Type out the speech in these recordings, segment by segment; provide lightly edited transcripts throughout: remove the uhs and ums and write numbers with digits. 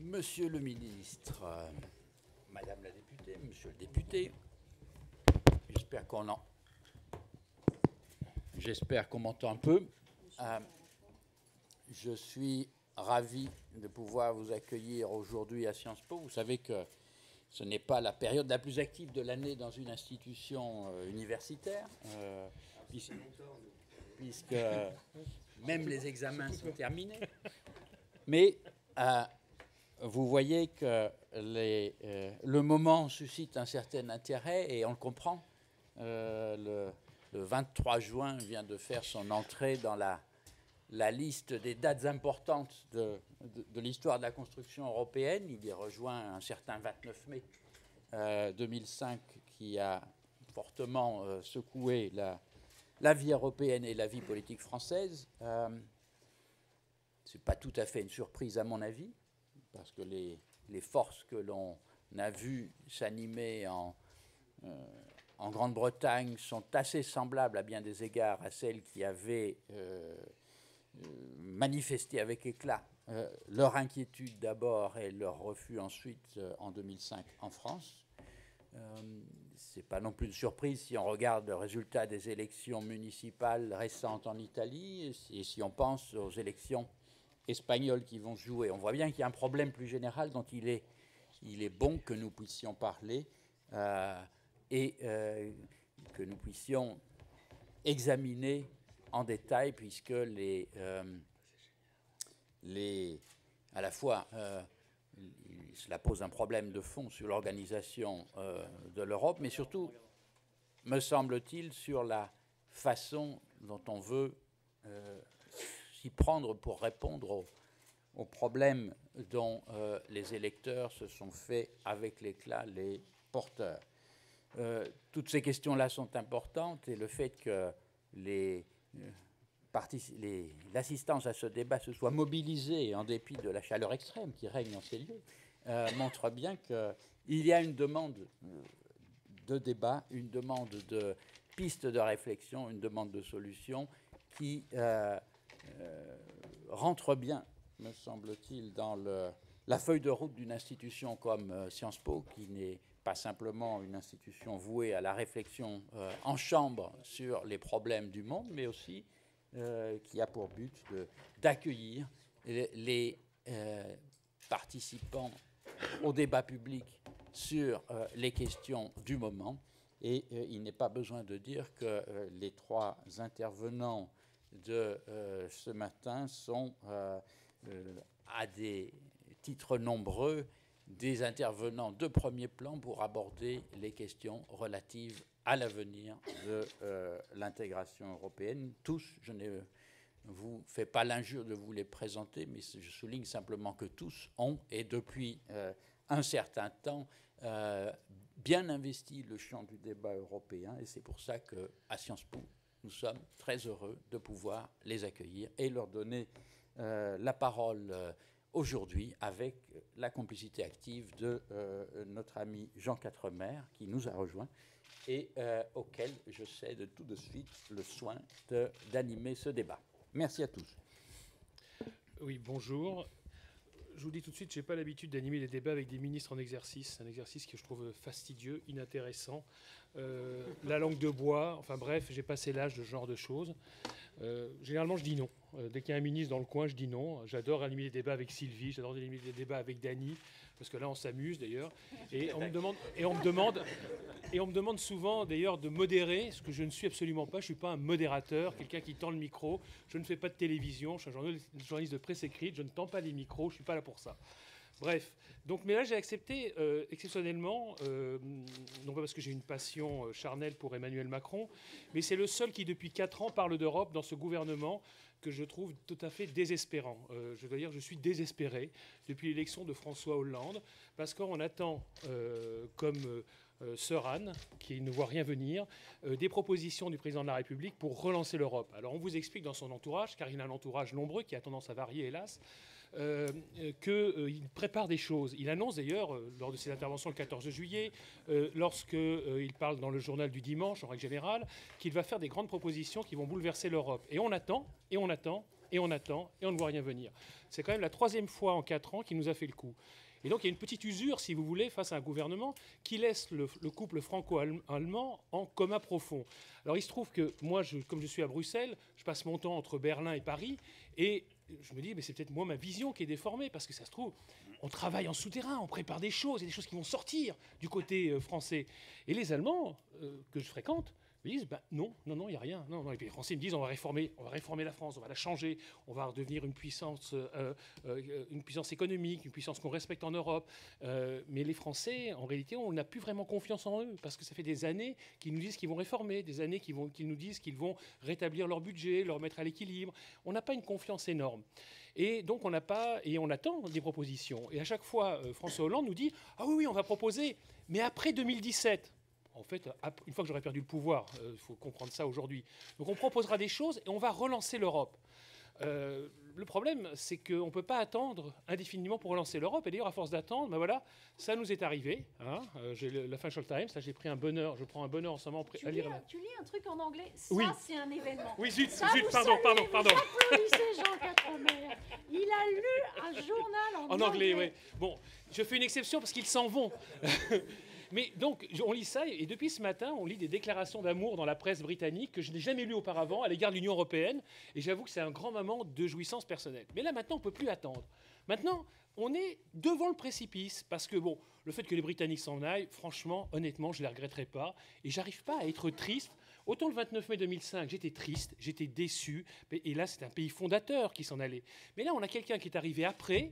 Monsieur le ministre, Madame la députée, Monsieur le député, j'espère qu'on m'entend un peu. Je suis ravi de pouvoir vous accueillir aujourd'hui à Sciences Po. Vous savez que ce n'est pas la période la plus active de l'année dans une institution universitaire, puisque même les examens sont terminés. Mais vous voyez que le moment suscite un certain intérêt et on le comprend. Le 23 juin vient de faire son entrée dans la liste des dates importantes de l'histoire de la construction européenne. Il y rejoint un certain 29 mai 2005 qui a fortement secoué la vie européenne et la vie politique française. Ce n'est pas tout à fait une surprise à mon avis, parce que les forces que l'on a vues s'animer en Grande-Bretagne sont assez semblables à bien des égards à celles qui avaient manifesté avec éclat leur inquiétude d'abord et leur refus ensuite en 2005 en France. Ce n'est pas non plus une surprise si on regarde le résultat des élections municipales récentes en Italie et si on pense aux élections espagnols qui vont jouer. On voit bien qu'il y a un problème plus général dont il est bon que nous puissions parler et que nous puissions examiner en détail, puisque à la fois cela pose un problème de fond sur l'organisation de l'Europe, mais surtout, me semble-t-il, sur la façon dont on veut s'y prendre pour répondre aux problèmes dont les électeurs se sont fait avec l'éclat les porteurs. Toutes ces questions-là sont importantes et le fait que l'assistance à ce débat se soit mobilisée en dépit de la chaleur extrême qui règne en ces lieux montre bien qu'il y a une demande de débat, une demande de pistes de réflexion, une demande de solution qui rentre bien, me semble-t-il, dans la feuille de route d'une institution comme Sciences Po, qui n'est pas simplement une institution vouée à la réflexion en chambre sur les problèmes du monde, mais aussi qui a pour but d'accueillir les participants au débat public sur les questions du moment. Et il n'est pas besoin de dire que les trois intervenants de ce matin sont, à des titres nombreux, des intervenants de premier plan pour aborder les questions relatives à l'avenir de l'intégration européenne. Tous, je ne vous fais pas l'injure de vous les présenter, mais je souligne simplement que tous ont, et depuis un certain temps, bien investi le champ du débat européen, et c'est pour ça qu'à Sciences Po, nous sommes très heureux de pouvoir les accueillir et leur donner la parole aujourd'hui avec la complicité active de notre ami Jean Quatremer qui nous a rejoints et auquel je cède tout de suite le soin d'animer ce débat. Merci à tous. Oui, bonjour. Je vous dis tout de suite, je n'ai pas l'habitude d'animer des débats avec des ministres en exercice. Un exercice que je trouve fastidieux, inintéressant. La langue de bois, enfin bref, j'ai passé l'âge de ce genre de choses. Généralement, je dis non. Dès qu'il y a un ministre dans le coin, je dis non. J'adore animer des débats avec Sylvie, j'adore animer des débats avec Dany, parce que là, on s'amuse d'ailleurs. Et on me demande souvent d'ailleurs de modérer, ce que je ne suis absolument pas. Je ne suis pas un modérateur, quelqu'un qui tend le micro. Je ne fais pas de télévision, je suis un journaliste de presse écrite, je ne tends pas les micros, je ne suis pas là pour ça. Bref, donc, mais là j'ai accepté exceptionnellement, non pas parce que j'ai une passion charnelle pour Emmanuel Macron, mais c'est le seul qui depuis 4 ans parle d'Europe dans ce gouvernement que je trouve tout à fait désespérant. Je dois dire que je suis désespéré depuis l'élection de François Hollande, parce qu'on attend, comme Sœur Anne, qui ne voit rien venir, des propositions du président de la République pour relancer l'Europe. Alors on vous explique dans son entourage, car il a un entourage nombreux qui a tendance à varier, hélas, qu'il prépare des choses. Il annonce d'ailleurs, lors de ses interventions le 14 juillet, lorsqu'il parle dans le journal du dimanche, en règle générale, qu'il va faire des grandes propositions qui vont bouleverser l'Europe. Et on attend, et on attend, et on ne voit rien venir. C'est quand même la 3e fois en 4 ans qu'il nous a fait le coup. Et donc il y a une petite usure, si vous voulez, face à un gouvernement qui laisse le couple franco-allemand en coma profond. Alors il se trouve que moi, comme je suis à Bruxelles, je passe mon temps entre Berlin et Paris, et je me dis, mais c'est peut-être moi ma vision qui est déformée, parce que ça se trouve, on travaille en souterrain, on prépare des choses, il y a des choses qui vont sortir du côté français. Et les Allemands que je fréquente me disent, non, il n'y a rien. Non. Et puis les Français me disent, on va réformer la France, on va la changer, on va redevenir une puissance économique, une puissance qu'on respecte en Europe. Mais les Français, en réalité, on n'a plus vraiment confiance en eux, parce que ça fait des années qu'ils nous disent qu'ils vont réformer, des années qu'ils nous disent qu'ils vont rétablir leur budget, le remettre à l'équilibre. On n'a pas une confiance énorme. Et donc on attend des propositions. Et à chaque fois, François Hollande nous dit, ah oui, on va proposer, mais après 2017. En fait, une fois que j'aurai perdu le pouvoir, il faut comprendre ça aujourd'hui. Donc on proposera des choses et on va relancer l'Europe. Le problème, c'est qu'on ne peut pas attendre indéfiniment pour relancer l'Europe. Et d'ailleurs, à force d'attendre, voilà, ça nous est arrivé. J'ai la Financial Times, là j'ai pris un bonheur, je prends un bonheur en ce moment à lire. Tu lis un truc en anglais, ça oui. C'est un événement. Oui, zut, pardon. Vous applaudissez Jean Quatremer. Il a lu un journal en anglais. Oui. Bon, je fais une exception parce qu'ils s'en vont. Mais donc, on lit ça, et depuis ce matin, on lit des déclarations d'amour dans la presse britannique que je n'ai jamais lues auparavant à l'égard de l'Union européenne, et j'avoue que c'est un grand moment de jouissance personnelle. Mais là, maintenant, on ne peut plus attendre. Maintenant, on est devant le précipice, parce que, bon, le fait que les Britanniques s'en aillent, franchement, honnêtement, je ne les regretterai pas, et j'arrive pas à être triste. Autant le 29 mai 2005, j'étais triste, j'étais déçu, et là, c'est un pays fondateur qui s'en allait. Mais là, on a quelqu'un qui est arrivé après,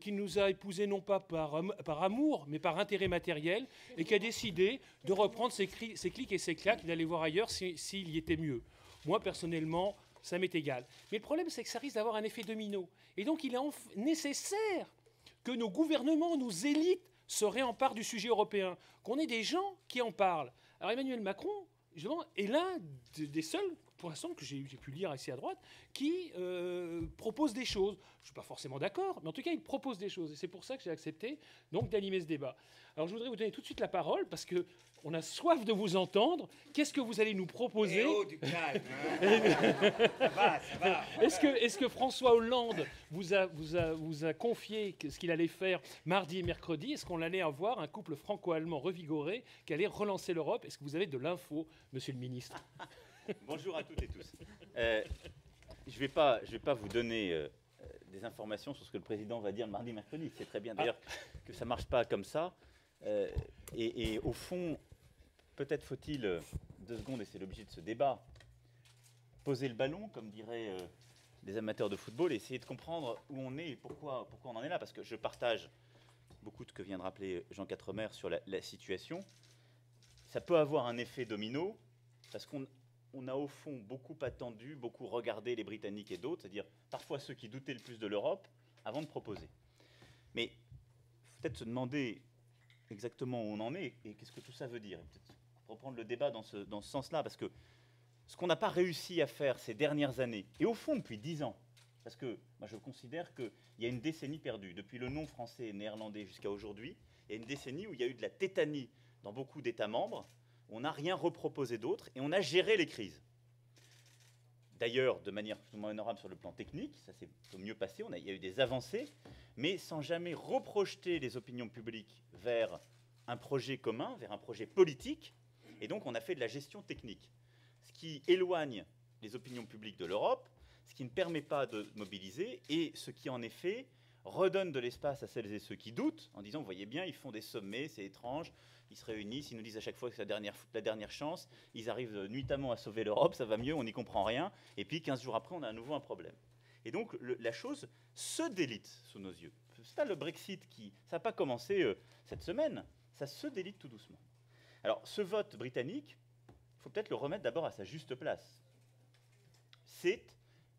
qui nous a épousés non pas par amour, mais par intérêt matériel, et qui a décidé de reprendre ses clics et ses claques, d'aller voir ailleurs s'il y était mieux. Moi, personnellement, ça m'est égal. Mais le problème, c'est que ça risque d'avoir un effet domino. Et donc, il est nécessaire que nos gouvernements, nos élites, se réemparent du sujet européen, qu'on ait des gens qui en parlent. Alors, Emmanuel Macron, justement, est l'un des seuls, pour l'instant, que j'ai pu lire ici à droite, qui propose des choses. Je ne suis pas forcément d'accord, mais en tout cas, il propose des choses. Et c'est pour ça que j'ai accepté donc d'animer ce débat. Alors, je voudrais vous donner tout de suite la parole, parce qu'on a soif de vous entendre. Qu'est-ce que vous allez nous proposer ? Du calme, ça va. Est-ce que François Hollande vous a confié ce qu'il allait faire mardi et mercredi ? Est-ce qu'on allait avoir un couple franco-allemand revigoré qui allait relancer l'Europe ? Est-ce que vous avez de l'info, monsieur le ministre ? Bonjour à toutes et tous. Je vais pas vous donner des informations sur ce que le président va dire le mardi, mercredi. C'est très bien d'ailleurs que ça ne marche pas comme ça. Et au fond, peut-être faut-il 2 secondes, et c'est l'objet de ce débat, poser le ballon, comme diraient les amateurs de football, et essayer de comprendre où on est et pourquoi on en est là. Parce que je partage beaucoup de ce que vient de rappeler Jean Quatremer sur la situation. Ça peut avoir un effet domino, parce qu'on a au fond beaucoup attendu, beaucoup regardé les Britanniques et d'autres, c'est-à-dire parfois ceux qui doutaient le plus de l'Europe, avant de proposer. Mais il faut peut-être se demander exactement où on en est et qu'est-ce que tout ça veut dire. Peut-être reprendre le débat dans ce sens-là, parce que ce qu'on n'a pas réussi à faire ces dernières années, et au fond depuis 10 ans, parce que moi je considère qu'il y a une décennie perdue, depuis le non français et néerlandais jusqu'à aujourd'hui, il y a une décennie où il y a eu de la tétanie dans beaucoup d'États membres. On n'a rien reproposé d'autre et on a géré les crises. D'ailleurs, de manière plus ou moins honorable sur le plan technique, ça s'est au mieux passé, il y a eu des avancées, mais sans jamais reprojeter les opinions publiques vers un projet commun, vers un projet politique, et donc on a fait de la gestion technique. Ce qui éloigne les opinions publiques de l'Europe, ce qui ne permet pas de mobiliser, et ce qui en effet redonne de l'espace à celles et ceux qui doutent, en disant, vous voyez bien, ils font des sommets, c'est étrange, ils se réunissent, ils nous disent à chaque fois que c'est la dernière chance, ils arrivent nuitamment à sauver l'Europe, ça va mieux, on n'y comprend rien, et puis 15 jours après, on a à nouveau un problème. Et donc, la chose se délite sous nos yeux. Ce n'est pas le Brexit ça n'a pas commencé cette semaine, ça se délite tout doucement. Alors, ce vote britannique, il faut peut-être le remettre d'abord à sa juste place. C'est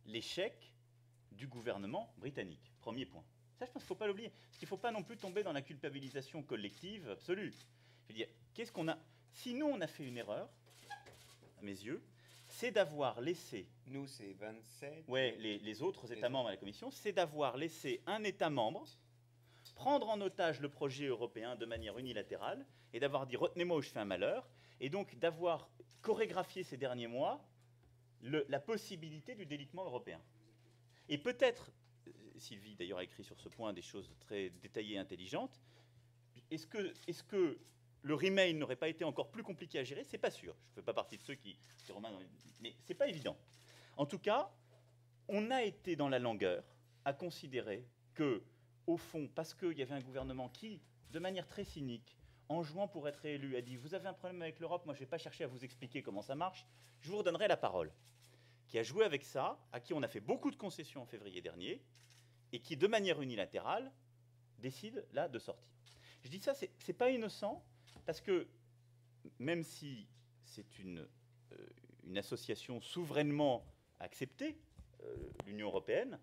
l'échec du gouvernement britannique, premier point. Ça, je pense qu'il ne faut pas l'oublier, parce qu'il ne faut pas non plus tomber dans la culpabilisation collective absolue. Je veux dire, qu'est-ce qu'on a... Si nous, on a fait une erreur, à mes yeux, c'est d'avoir laissé... Nous, c'est 27. Oui, les autres États membres à la Commission, c'est d'avoir laissé un État membre prendre en otage le projet européen de manière unilatérale et d'avoir dit « retenez-moi ou je fais un malheur », et donc d'avoir chorégraphié ces derniers mois la possibilité du délitement européen. Et peut-être, Sylvie d'ailleurs a écrit sur ce point des choses très détaillées et intelligentes, est-ce que le remain n'aurait pas été encore plus compliqué à gérer? C'est pas sûr. Je ne fais pas partie de ceux qui... Mais c'est pas évident. En tout cas, on a été dans la langueur à considérer que, au fond, parce qu'il y avait un gouvernement qui, de manière très cynique, en jouant pour être élu, a dit « Vous avez un problème avec l'Europe, moi je ne vais pas chercher à vous expliquer comment ça marche, je vous redonnerai la parole », qui a joué avec ça, à qui on a fait beaucoup de concessions en février dernier, et qui, de manière unilatérale, décide là de sortir. Je dis ça, c'est pas innocent, parce que même si c'est une association souverainement acceptée, l'Union européenne,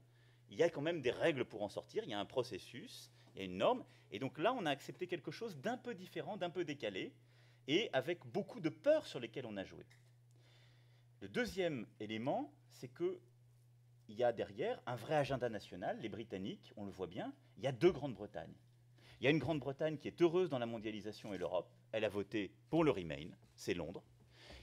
il y a quand même des règles pour en sortir, il y a un processus, il y a une norme, et donc là, on a accepté quelque chose d'un peu différent, d'un peu décalé, et avec beaucoup de peurs sur lesquelles on a joué. Le deuxième élément, c'est qu'il y a derrière un vrai agenda national, les Britanniques, on le voit bien, il y a deux Grandes-Bretagne. Il y a une Grande-Bretagne qui est heureuse dans la mondialisation et l'Europe, elle a voté pour le Remain, c'est Londres,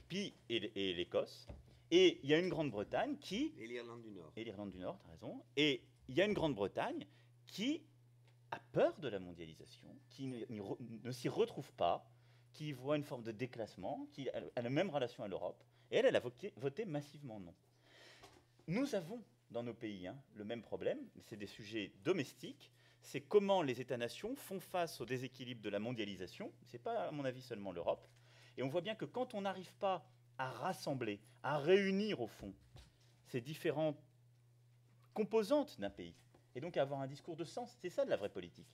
puis, et l'Écosse, et il y a une Grande-Bretagne qui... Et l'Irlande du Nord. Et l'Irlande du Nord, tu as raison. Et il y a une Grande-Bretagne qui a peur de la mondialisation, qui ne s'y retrouve pas, qui voit une forme de déclassement, qui a la même relation à l'Europe, et elle a voté massivement non. Nous avons dans nos pays le même problème, mais c'est des sujets domestiques, c'est comment les États-nations font face au déséquilibre de la mondialisation, ce n'est pas à mon avis seulement l'Europe, et on voit bien que quand on n'arrive pas à rassembler, à réunir au fond ces différentes composantes d'un pays, et donc à avoir un discours de sens, c'est ça de la vraie politique.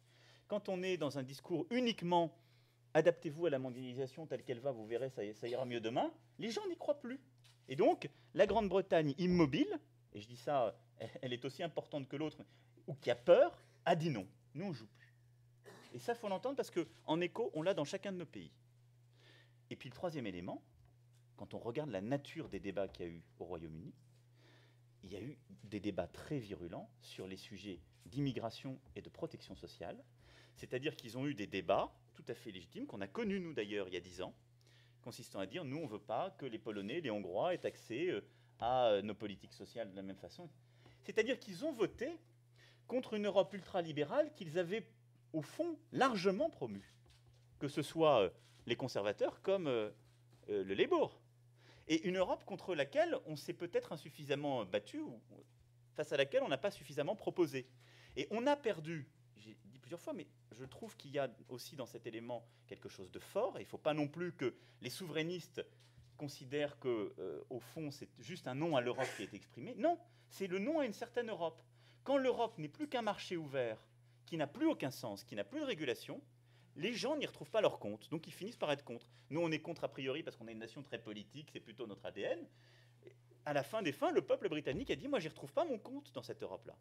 Quand on est dans un discours uniquement « adaptez-vous à la mondialisation telle qu'elle va, vous verrez, ça ira mieux demain », les gens n'y croient plus. Et donc, la Grande-Bretagne immobile, et je dis ça, elle est aussi importante que l'autre, ou qui a peur, a dit non. Nous, on ne joue plus. Et ça, il faut l'entendre parce qu'en écho, on l'a dans chacun de nos pays. Et puis le troisième élément, quand on regarde la nature des débats qu'il y a eu au Royaume-Uni, il y a eu des débats très virulents sur les sujets d'immigration et de protection sociale. C'est-à-dire qu'ils ont eu des débats tout à fait légitimes, qu'on a connus, nous d'ailleurs, il y a 10 ans, consistant à dire, nous, on ne veut pas que les Polonais, les Hongrois aient accès à nos politiques sociales de la même façon. C'est-à-dire qu'ils ont voté contre une Europe ultralibérale qu'ils avaient, au fond, largement promue, que ce soit les conservateurs comme le Labour. Et une Europe contre laquelle on s'est peut-être insuffisamment battu, ou face à laquelle on n'a pas suffisamment proposé. Et on a perdu, j'ai dit plusieurs fois, mais je trouve qu'il y a aussi dans cet élément quelque chose de fort. Et il ne faut pas non plus que les souverainistes considèrent qu'au fond, c'est juste un non à l'Europe qui est exprimé. Non, c'est le non à une certaine Europe. Quand l'Europe n'est plus qu'un marché ouvert, qui n'a plus aucun sens, qui n'a plus de régulation, les gens n'y retrouvent pas leur compte, donc ils finissent par être contre. Nous, on est contre a priori parce qu'on est une nation très politique, c'est plutôt notre ADN. À la fin des fins, le peuple britannique a dit « moi, j'y retrouve pas mon compte dans cette Europe-là ».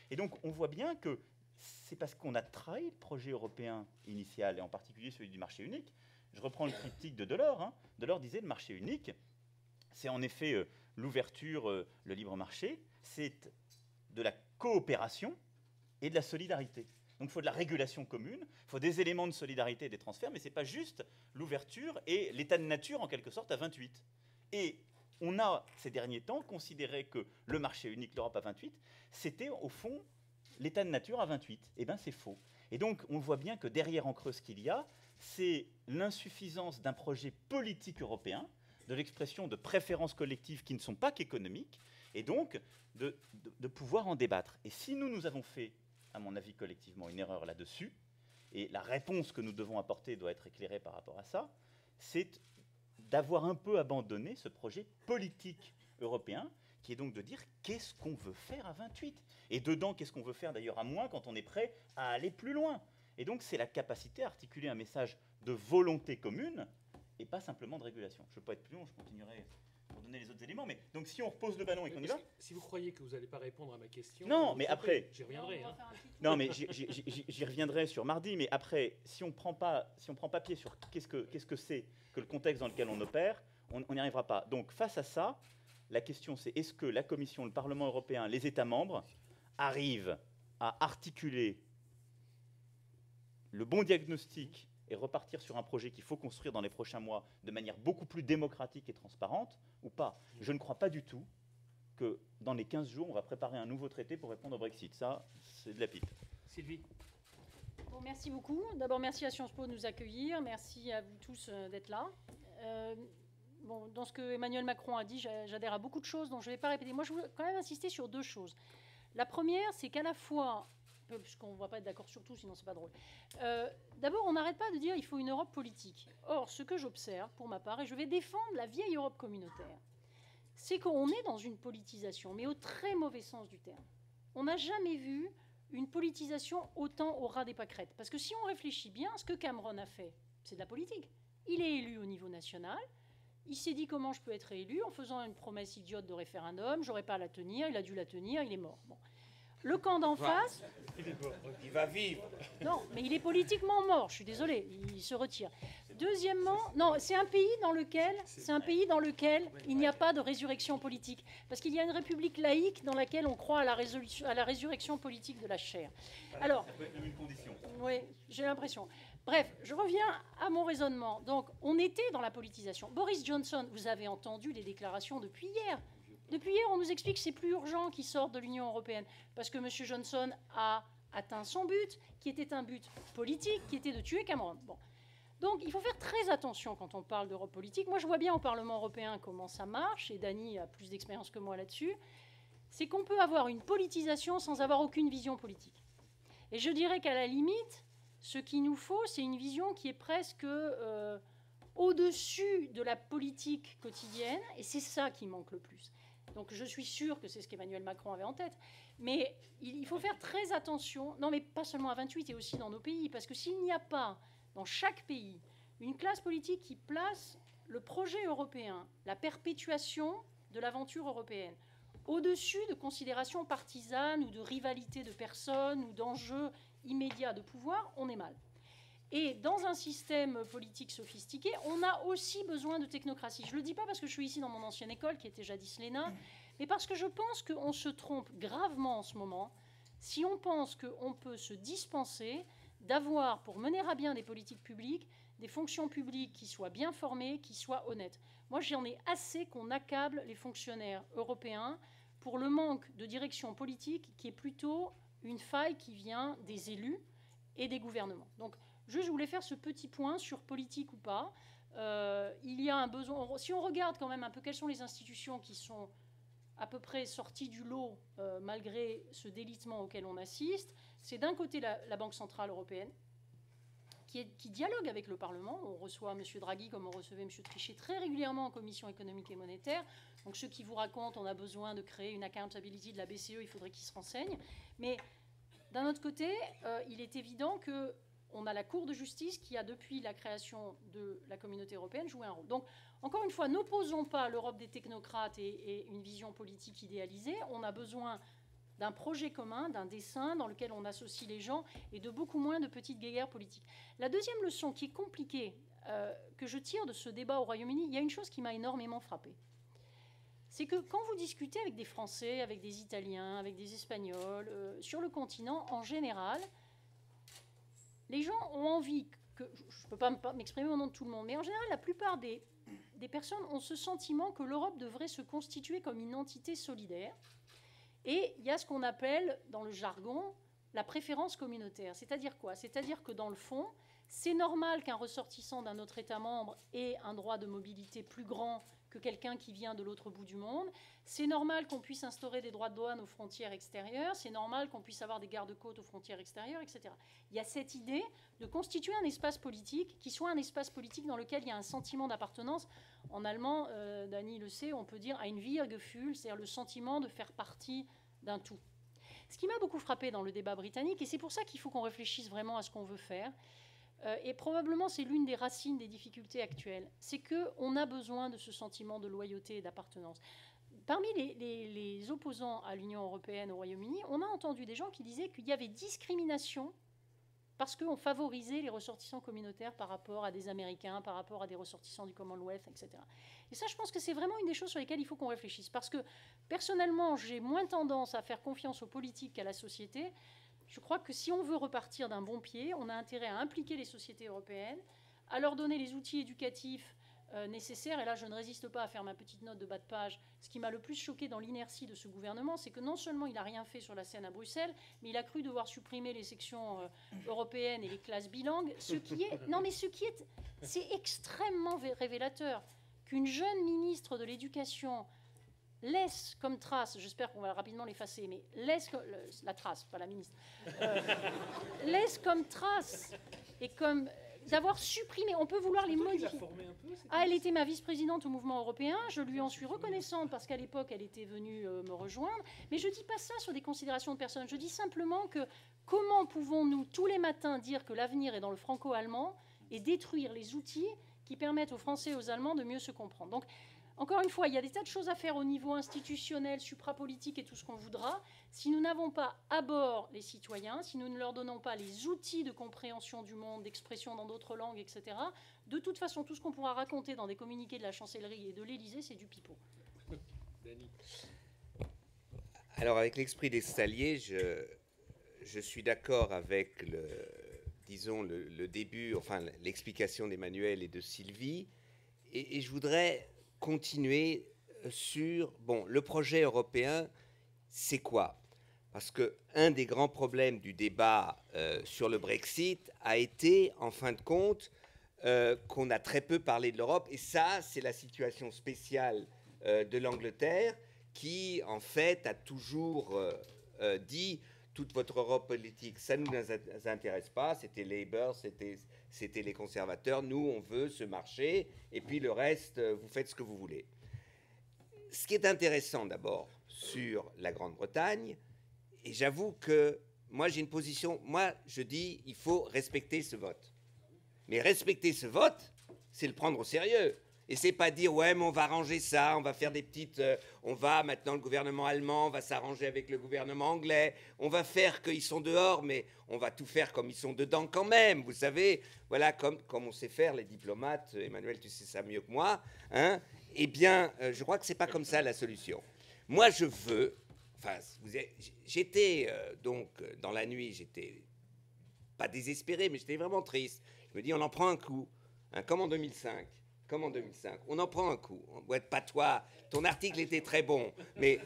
Et donc, on voit bien que c'est parce qu'on a trahi le projet européen initial, et en particulier celui du marché unique. Je reprends le triptyque de Delors. Delors disait « le marché unique, c'est en effet l'ouverture, le libre marché, c'est de la coopération et de la solidarité ». Donc il faut de la régulation commune, il faut des éléments de solidarité et des transferts, mais ce n'est pas juste l'ouverture et l'état de nature, en quelque sorte, à 28. Et on a, ces derniers temps, considéré que le marché unique, l'Europe à 28, c'était, au fond, l'état de nature à 28. Eh bien, c'est faux. Et donc, on voit bien que derrière, en creux, ce qu'il y a, c'est l'insuffisance d'un projet politique européen, de l'expression de préférences collectives qui ne sont pas qu'économiques, et donc de pouvoir en débattre. Et si nous avons fait, à mon avis, collectivement, une erreur là-dessus, et la réponse que nous devons apporter doit être éclairée par rapport à ça, c'est d'avoir un peu abandonné ce projet politique européen, qui est donc de dire qu'est-ce qu'on veut faire à 28 ? Et dedans, qu'est-ce qu'on veut faire d'ailleurs à moins quand on est prêt à aller plus loin ? Et donc, c'est la capacité à articuler un message de volonté commune, et pas simplement de régulation. Je ne veux pas être plus long, je continuerai pour donner les autres éléments, mais donc si on repose le ballon et qu'on y va... Si vous croyez que vous n'allez pas répondre à ma question... Non, mais après... J'y reviendrai. Non, mais j'y reviendrai sur mardi, mais après, si on prend pas pied sur qu'est-ce que c'est que le contexte dans lequel on opère, on n'y arrivera pas. Donc, face à ça, la question c'est est-ce que la Commission, le Parlement européen, les États membres arrivent à articuler le bon diagnostic et repartir sur un projet qu'il faut construire dans les prochains mois de manière beaucoup plus démocratique et transparente, ou pas. Je ne crois pas du tout que dans les 15 jours, on va préparer un nouveau traité pour répondre au Brexit. Ça, c'est de la pipe. Sylvie. Bon, merci beaucoup. D'abord, merci à Sciences Po de nous accueillir. Merci à vous tous d'être là. Bon, dans ce que Emmanuel Macron a dit, j'adhère à beaucoup de choses, donc je ne vais pas répéter. Moi, je voulais quand même insister sur 2 choses. La première, c'est qu'à la fois, puisqu'on ne va pas être d'accord sur tout, sinon c'est pas drôle. D'abord, on n'arrête pas de dire qu'il faut une Europe politique. Or, ce que j'observe, pour ma part, et je vais défendre la vieille Europe communautaire, c'est qu'on est dans une politisation, mais au très mauvais sens du terme. On n'a jamais vu une politisation autant au ras des pâquerettes. Parce que si on réfléchit bien, ce que Cameron a fait, c'est de la politique. Il est élu au niveau national. Il s'est dit comment je peux être élu en faisant une promesse idiote de référendum. J'aurais pas à la tenir. Il a dû la tenir. Il est mort. Bon. Le camp d'en face... Il va vivre. Non, mais il est politiquement mort. Je suis désolée. Il se retire. Deuxièmement, non, c'est un pays dans lequel il n'y a pas de résurrection politique. Parce qu'il y a une république laïque dans laquelle on croit à la résurrection politique de la chair. Alors, ça peut être une condition. Oui, j'ai l'impression. Bref, je reviens à mon raisonnement. Donc, on était dans la politisation. Boris Johnson, vous avez entendu les déclarations depuis hier. Depuis hier, on nous explique que c'est plus urgent qu'il sorte de l'Union européenne parce que M. Johnson a atteint son but, qui était un but politique, qui était de tuer Cameron. Bon. Donc, il faut faire très attention quand on parle d'Europe politique. Moi, je vois bien au Parlement européen comment ça marche, et Dany a plus d'expérience que moi là-dessus. C'est qu'on peut avoir une politisation sans avoir aucune vision politique. Et je dirais qu'à la limite, ce qu'il nous faut, c'est une vision qui est presque au-dessus de la politique quotidienne, et c'est ça qui manque le plus. Donc je suis sûre que c'est ce qu'Emmanuel Macron avait en tête, mais il faut faire très attention, non mais pas seulement à 28, et aussi dans nos pays, parce que s'il n'y a pas dans chaque pays une classe politique qui place le projet européen, la perpétuation de l'aventure européenne, au-dessus de considérations partisanes ou de rivalité de personnes ou d'enjeux immédiats de pouvoir, on est mal. Et dans un système politique sophistiqué, on a aussi besoin de technocratie. Je ne le dis pas parce que je suis ici dans mon ancienne école, qui était jadis l'ENA, mais parce que je pense qu'on se trompe gravement en ce moment si on pense qu'on peut se dispenser d'avoir, pour mener à bien des politiques publiques, des fonctions publiques qui soient bien formées, qui soient honnêtes. Moi, j'en ai assez qu'on accable les fonctionnaires européens pour le manque de direction politique qui est plutôt une faille qui vient des élus et des gouvernements. Donc, je voulais faire ce petit point sur politique ou pas. Il y a un besoin... Si on regarde quand même un peu quelles sont les institutions qui sont à peu près sorties du lot malgré ce délitement auquel on assiste, c'est d'un côté la Banque Centrale Européenne, qui dialogue avec le Parlement. On reçoit M. Draghi comme on recevait M. Trichet très régulièrement en Commission économique et monétaire. Donc ceux qui vous racontent on a besoin de créer une accountability de la BCE, il faudrait qu'ils se renseignent. Mais d'un autre côté, il est évident qu'on a la Cour de justice qui a, depuis la création de la communauté européenne, joué un rôle. Donc, encore une fois, n'opposons pas l'Europe des technocrates et une vision politique idéalisée. On a besoin d'un projet commun, d'un dessein dans lequel on associe les gens et de beaucoup moins de petites guéguerres politiques. La deuxième leçon qui est compliquée, que je tire de ce débat au Royaume-Uni, il y a une chose qui m'a énormément frappée. C'est que quand vous discutez avec des Français, avec des Italiens, avec des Espagnols, sur le continent, en général, les gens ont envie que... Je ne peux pas m'exprimer au nom de tout le monde, mais en général, la plupart des personnes ont ce sentiment que l'Europe devrait se constituer comme une entité solidaire. Et il y a ce qu'on appelle, dans le jargon, la préférence communautaire. C'est-à-dire quoi? C'est-à-dire que dans le fond, c'est normal qu'un ressortissant d'un autre État membre ait un droit de mobilité plus grand que quelqu'un qui vient de l'autre bout du monde. C'est normal qu'on puisse instaurer des droits de douane aux frontières extérieures. C'est normal qu'on puisse avoir des gardes-côtes aux frontières extérieures, etc. Il y a cette idée de constituer un espace politique qui soit un espace politique dans lequel il y a un sentiment d'appartenance. En allemand, Dany le sait, on peut dire ein Wir-Gefühl, c'est-à-dire le sentiment de faire partie d'un tout. Ce qui m'a beaucoup frappé dans le débat britannique, et c'est pour ça qu'il faut qu'on réfléchisse vraiment à ce qu'on veut faire, et probablement c'est l'une des racines des difficultés actuelles, c'est qu'on a besoin de ce sentiment de loyauté et d'appartenance. Parmi les opposants à l'Union européenne au Royaume-Uni, on a entendu des gens qui disaient qu'il y avait discrimination parce qu'on favorisait les ressortissants communautaires par rapport à des Américains, par rapport à des ressortissants du Commonwealth, etc. Et ça, je pense que c'est vraiment une des choses sur lesquelles il faut qu'on réfléchisse. Parce que, personnellement, j'ai moins tendance à faire confiance aux politiques qu'à la société. Je crois que si on veut repartir d'un bon pied, on a intérêt à impliquer les sociétés européennes, à leur donner les outils éducatifs nécessaire. Et là, je ne résiste pas à faire ma petite note de bas de page. Ce qui m'a le plus choqué dans l'inertie de ce gouvernement, c'est que non seulement il n'a rien fait sur la scène à Bruxelles, mais il a cru devoir supprimer les sections européennes et les classes bilingues. C'est extrêmement révélateur qu'une jeune ministre de l'Éducation laisse comme trace, j'espère qu'on va rapidement l'effacer, mais laisse la trace, pas la ministre, laisse comme trace et comme d'avoir supprimé, on peut vouloir les modifier. Elle était ma vice-présidente au mouvement européen, je lui en suis reconnaissante parce qu'à l'époque, elle était venue me rejoindre, mais je ne dis pas ça sur des considérations de personnes, je dis simplement que comment pouvons-nous tous les matins dire que l'avenir est dans le franco-allemand et détruire les outils qui permettent aux Français et aux Allemands de mieux se comprendre. Donc, encore une fois, il y a des tas de choses à faire au niveau institutionnel, suprapolitique et tout ce qu'on voudra. Si nous n'avons pas à bord les citoyens, si nous ne leur donnons pas les outils de compréhension du monde, d'expression dans d'autres langues, etc., de toute façon, tout ce qu'on pourra raconter dans des communiqués de la chancellerie et de l'Élysée, c'est du pipeau. Alors, avec l'esprit des Saliers, je suis d'accord avec le début, enfin l'explication d'Emmanuel et de Sylvie, et je voudrais continuer sur, le projet européen, c'est quoi? Parce qu'un des grands problèmes du débat sur le Brexit a été, en fin de compte, qu'on a très peu parlé de l'Europe, et ça, c'est la situation spéciale de l'Angleterre, qui, en fait, a toujours dit toute votre Europe politique, ça ne nous intéresse pas, c'était Labour, c'était les conservateurs, nous, on veut ce marché, et puis le reste, vous faites ce que vous voulez. Ce qui est intéressant, d'abord, sur la Grande-Bretagne, et j'avoue que moi, j'ai une position, je dis, il faut respecter ce vote. Mais respecter ce vote, c'est le prendre au sérieux. Et c'est pas dire, ouais, mais on va arranger ça, on va faire des petites... maintenant, le gouvernement allemand va s'arranger avec le gouvernement anglais, on va faire qu'ils sont dehors, mais on va tout faire comme ils sont dedans quand même, vous savez, voilà, comme on sait faire les diplomates, Emmanuel, tu sais ça mieux que moi, hein. Eh bien, je crois que c'est pas comme ça la solution. Moi, je veux... Enfin, j'étais, dans la nuit, j'étais pas désespéré, mais j'étais vraiment triste. Je me dis, on en prend un coup, hein, comme en 2005. On en prend un coup. Ouais, pas toi, ton article était très bon, mais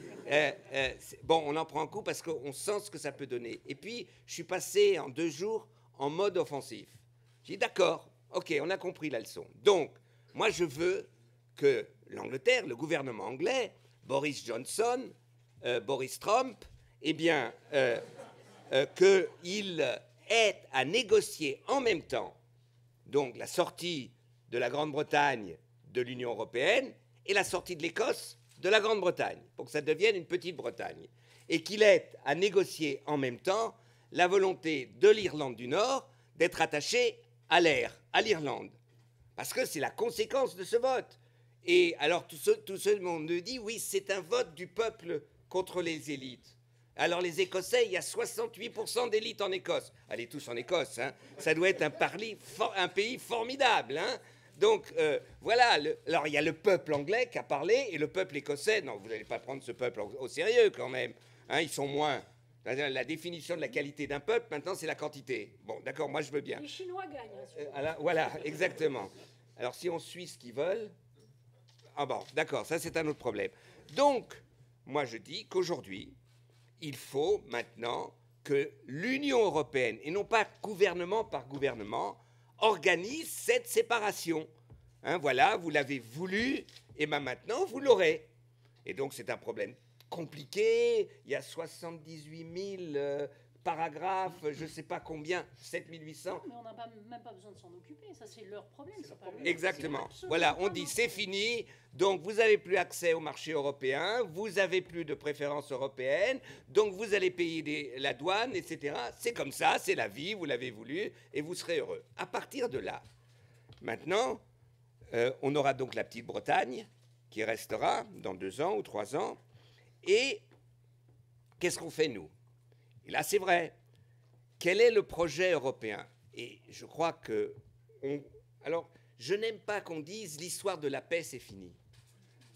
on en prend un coup parce qu'on sent ce que ça peut donner. Et puis, je suis passé en 2 jours en mode offensif. J'ai dit, d'accord, ok, on a compris la leçon. Donc, moi, je veux que l'Angleterre, le gouvernement anglais, Boris Johnson, Boris Trump, qu'il ait à négocier en même temps, donc la sortie de la Grande-Bretagne de l'Union européenne et la sortie de l'Écosse de la Grande-Bretagne, pour que ça devienne une petite Bretagne. Et qu'il ait à négocier en même temps la volonté de l'Irlande du Nord d'être attachée à l'air, à l'Irlande. Parce que c'est la conséquence de ce vote. Et alors tout ce monde me dit, oui, c'est un vote du peuple contre les élites. Alors les Écossais, il y a 68% d'élites en Écosse. Allez tous en Écosse, hein. Ça doit être un pays formidable, hein. Donc, voilà, alors il y a le peuple anglais qui a parlé, et le peuple écossais, non, vous n'allez pas prendre ce peuple au sérieux quand même, hein, ils sont moins. La définition de la qualité d'un peuple, maintenant, c'est la quantité. Bon, d'accord, moi je veux bien. Les Chinois gagnent. Voilà, exactement. Alors si on suit ce qu'ils veulent, d'accord, ça c'est un autre problème. Donc, moi je dis qu'aujourd'hui, il faut maintenant que l'Union européenne, et non pas gouvernement par gouvernement, organise cette séparation. Hein, voilà, vous l'avez voulu, et maintenant, vous l'aurez. Et donc, c'est un problème compliqué. Il y a 78 000 paragraphes, je ne sais pas combien, 7800. Mais on n'a même pas besoin de s'en occuper. Ça, c'est leur problème. Exactement. Voilà, on dit c'est fini. Donc, vous n'avez plus accès au marché européen. Vous n'avez plus de préférence européenne. Donc, vous allez payer la douane, etc. C'est comme ça, c'est la vie. Vous l'avez voulu et vous serez heureux. À partir de là, maintenant, on aura donc la petite Bretagne qui restera dans 2 ans ou 3 ans. Et qu'est-ce qu'on fait, nous? Et là, c'est vrai. Quel est le projet européen? Et je crois que... Alors, je n'aime pas qu'on dise l'histoire de la paix, c'est fini.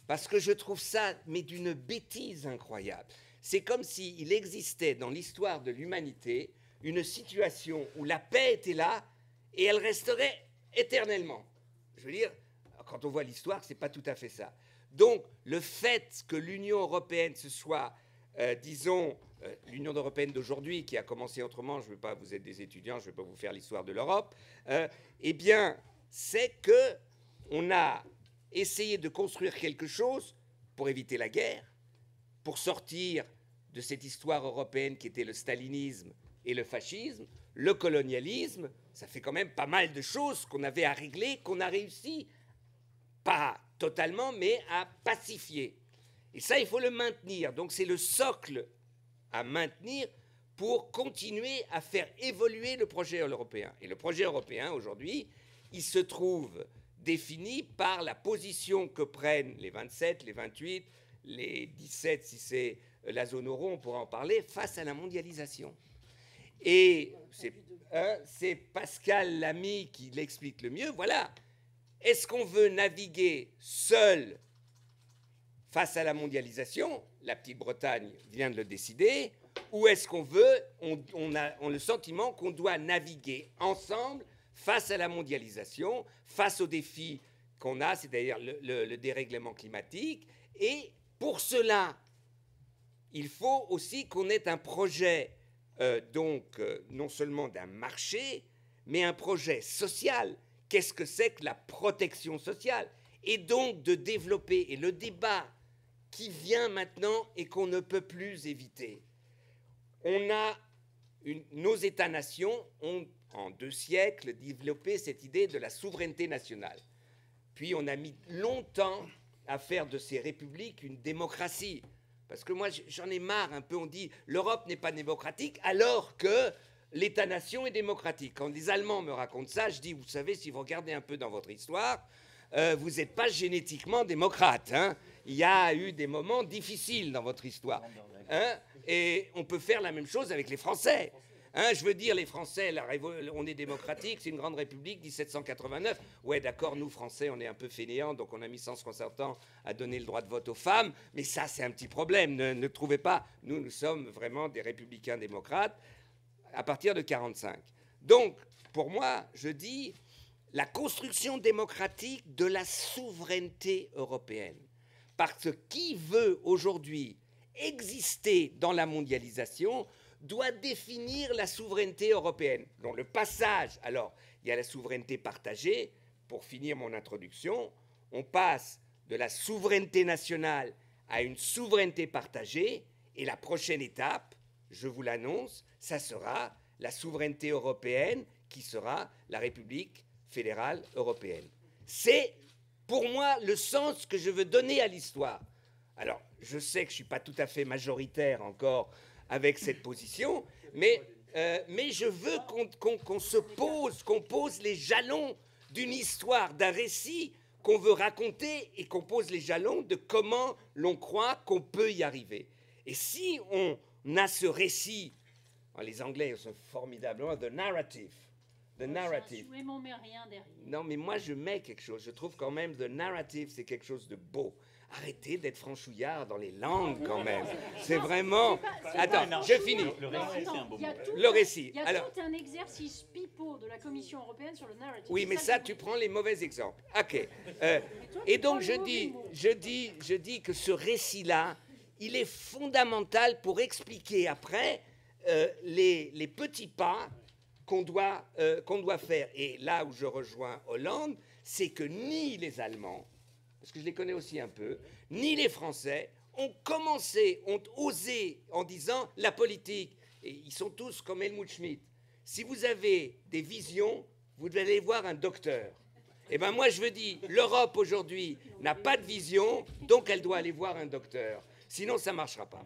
Parce que je trouve ça, mais d'une bêtise incroyable. C'est comme s'il existait dans l'histoire de l'humanité une situation où la paix était là et elle resterait éternellement. Je veux dire, quand on voit l'histoire, c'est pas tout à fait ça. Donc, le fait que l'Union européenne se soit, disons, l'Union européenne d'aujourd'hui, qui a commencé autrement, je ne veux pas, vous êtes des étudiants, je ne vais pas vous faire l'histoire de l'Europe, eh bien, c'est qu'on a essayé de construire quelque chose pour éviter la guerre, pour sortir de cette histoire européenne qui était le stalinisme et le fascisme, le colonialisme. Ça fait quand même pas mal de choses qu'on avait à régler, qu'on a réussi, pas totalement, mais à pacifier. Et ça, il faut le maintenir. Donc c'est le socle à maintenir pour continuer à faire évoluer le projet européen. Et le projet européen, aujourd'hui, il se trouve défini par la position que prennent les 27, les 28, les 17, si c'est la zone euro, on pourra en parler, face à la mondialisation. Et c'est Pascal Lamy qui l'explique le mieux. Voilà. Est-ce qu'on veut naviguer seul face à la mondialisation? La Petite-Bretagne vient de le décider. Ou est-ce qu'on veut, on a le sentiment qu'on doit naviguer ensemble face à la mondialisation, face aux défis qu'on a, c'est-à-dire le dérèglement climatique. Et pour cela, il faut aussi qu'on ait un projet, non seulement d'un marché, mais un projet social. Qu'est-ce que c'est que la protection sociale? Et donc de développer, et le débat qui vient maintenant et qu'on ne peut plus éviter. Nos États-nations ont, en 2 siècles, développé cette idée de la souveraineté nationale. Puis on a mis longtemps à faire de ces républiques une démocratie. Parce que moi, j'en ai marre un peu, on dit l'Europe n'est pas démocratique, alors que l'État-nation est démocratique. Quand les Allemands me racontent ça, je dis, vous savez, si vous regardez un peu dans votre histoire, vous n'êtes pas génétiquement démocrate. Hein. Il y a eu des moments difficiles dans votre histoire. Hein. Et on peut faire la même chose avec les Français. Hein, je veux dire, les Français, on est démocratique, c'est une grande république, 1789. Ouais, d'accord, nous, Français, on est un peu fainéants, donc on a mis 160 ans à donner le droit de vote aux femmes. Mais ça, c'est un petit problème. Ne trouvez pas, nous sommes vraiment des républicains démocrates à partir de 1945. Donc, pour moi, je dis la construction démocratique de la souveraineté européenne. Parce que qui veut aujourd'hui exister dans la mondialisation doit définir la souveraineté européenne. Donc le passage, alors il y a la souveraineté partagée, pour finir mon introduction, on passe de la souveraineté nationale à une souveraineté partagée, et la prochaine étape, je vous l'annonce, ça sera la souveraineté européenne qui sera la République fédérale européenne. C'est pour moi le sens que je veux donner à l'histoire. Alors, je sais que je ne suis pas tout à fait majoritaire encore avec cette position, mais je veux qu'on pose les jalons d'une histoire, d'un récit qu'on veut raconter et qu'on pose les jalons de comment l'on croit qu'on peut y arriver. Et si on a ce récit, les Anglais sont formidablement, the narrative. The narrative. Non, mais moi, je mets quelque chose. Je trouve quand même the narrative, c'est quelque chose de beau. Arrêtez d'être franchouillard dans les langues, quand même. C'est vraiment... Attends, je finis. Le récit. Il y a tout un exercice pipeau de la Commission européenne sur le narrative. Oui, mais ça, tu prends les mauvais exemples. OK. Et donc, je dis que ce récit-là, il est fondamental pour expliquer après les petits pas qu'on doit faire. Et là où je rejoins Hollande, c'est que ni les Allemands, parce que je les connais aussi un peu, ni les Français ont osé en disant la politique. Et ils sont tous comme Helmut Schmidt. Si vous avez des visions, vous devez aller voir un docteur. Eh bien moi je veux dire, l'Europe aujourd'hui n'a pas de vision, donc elle doit aller voir un docteur. Sinon ça ne marchera pas.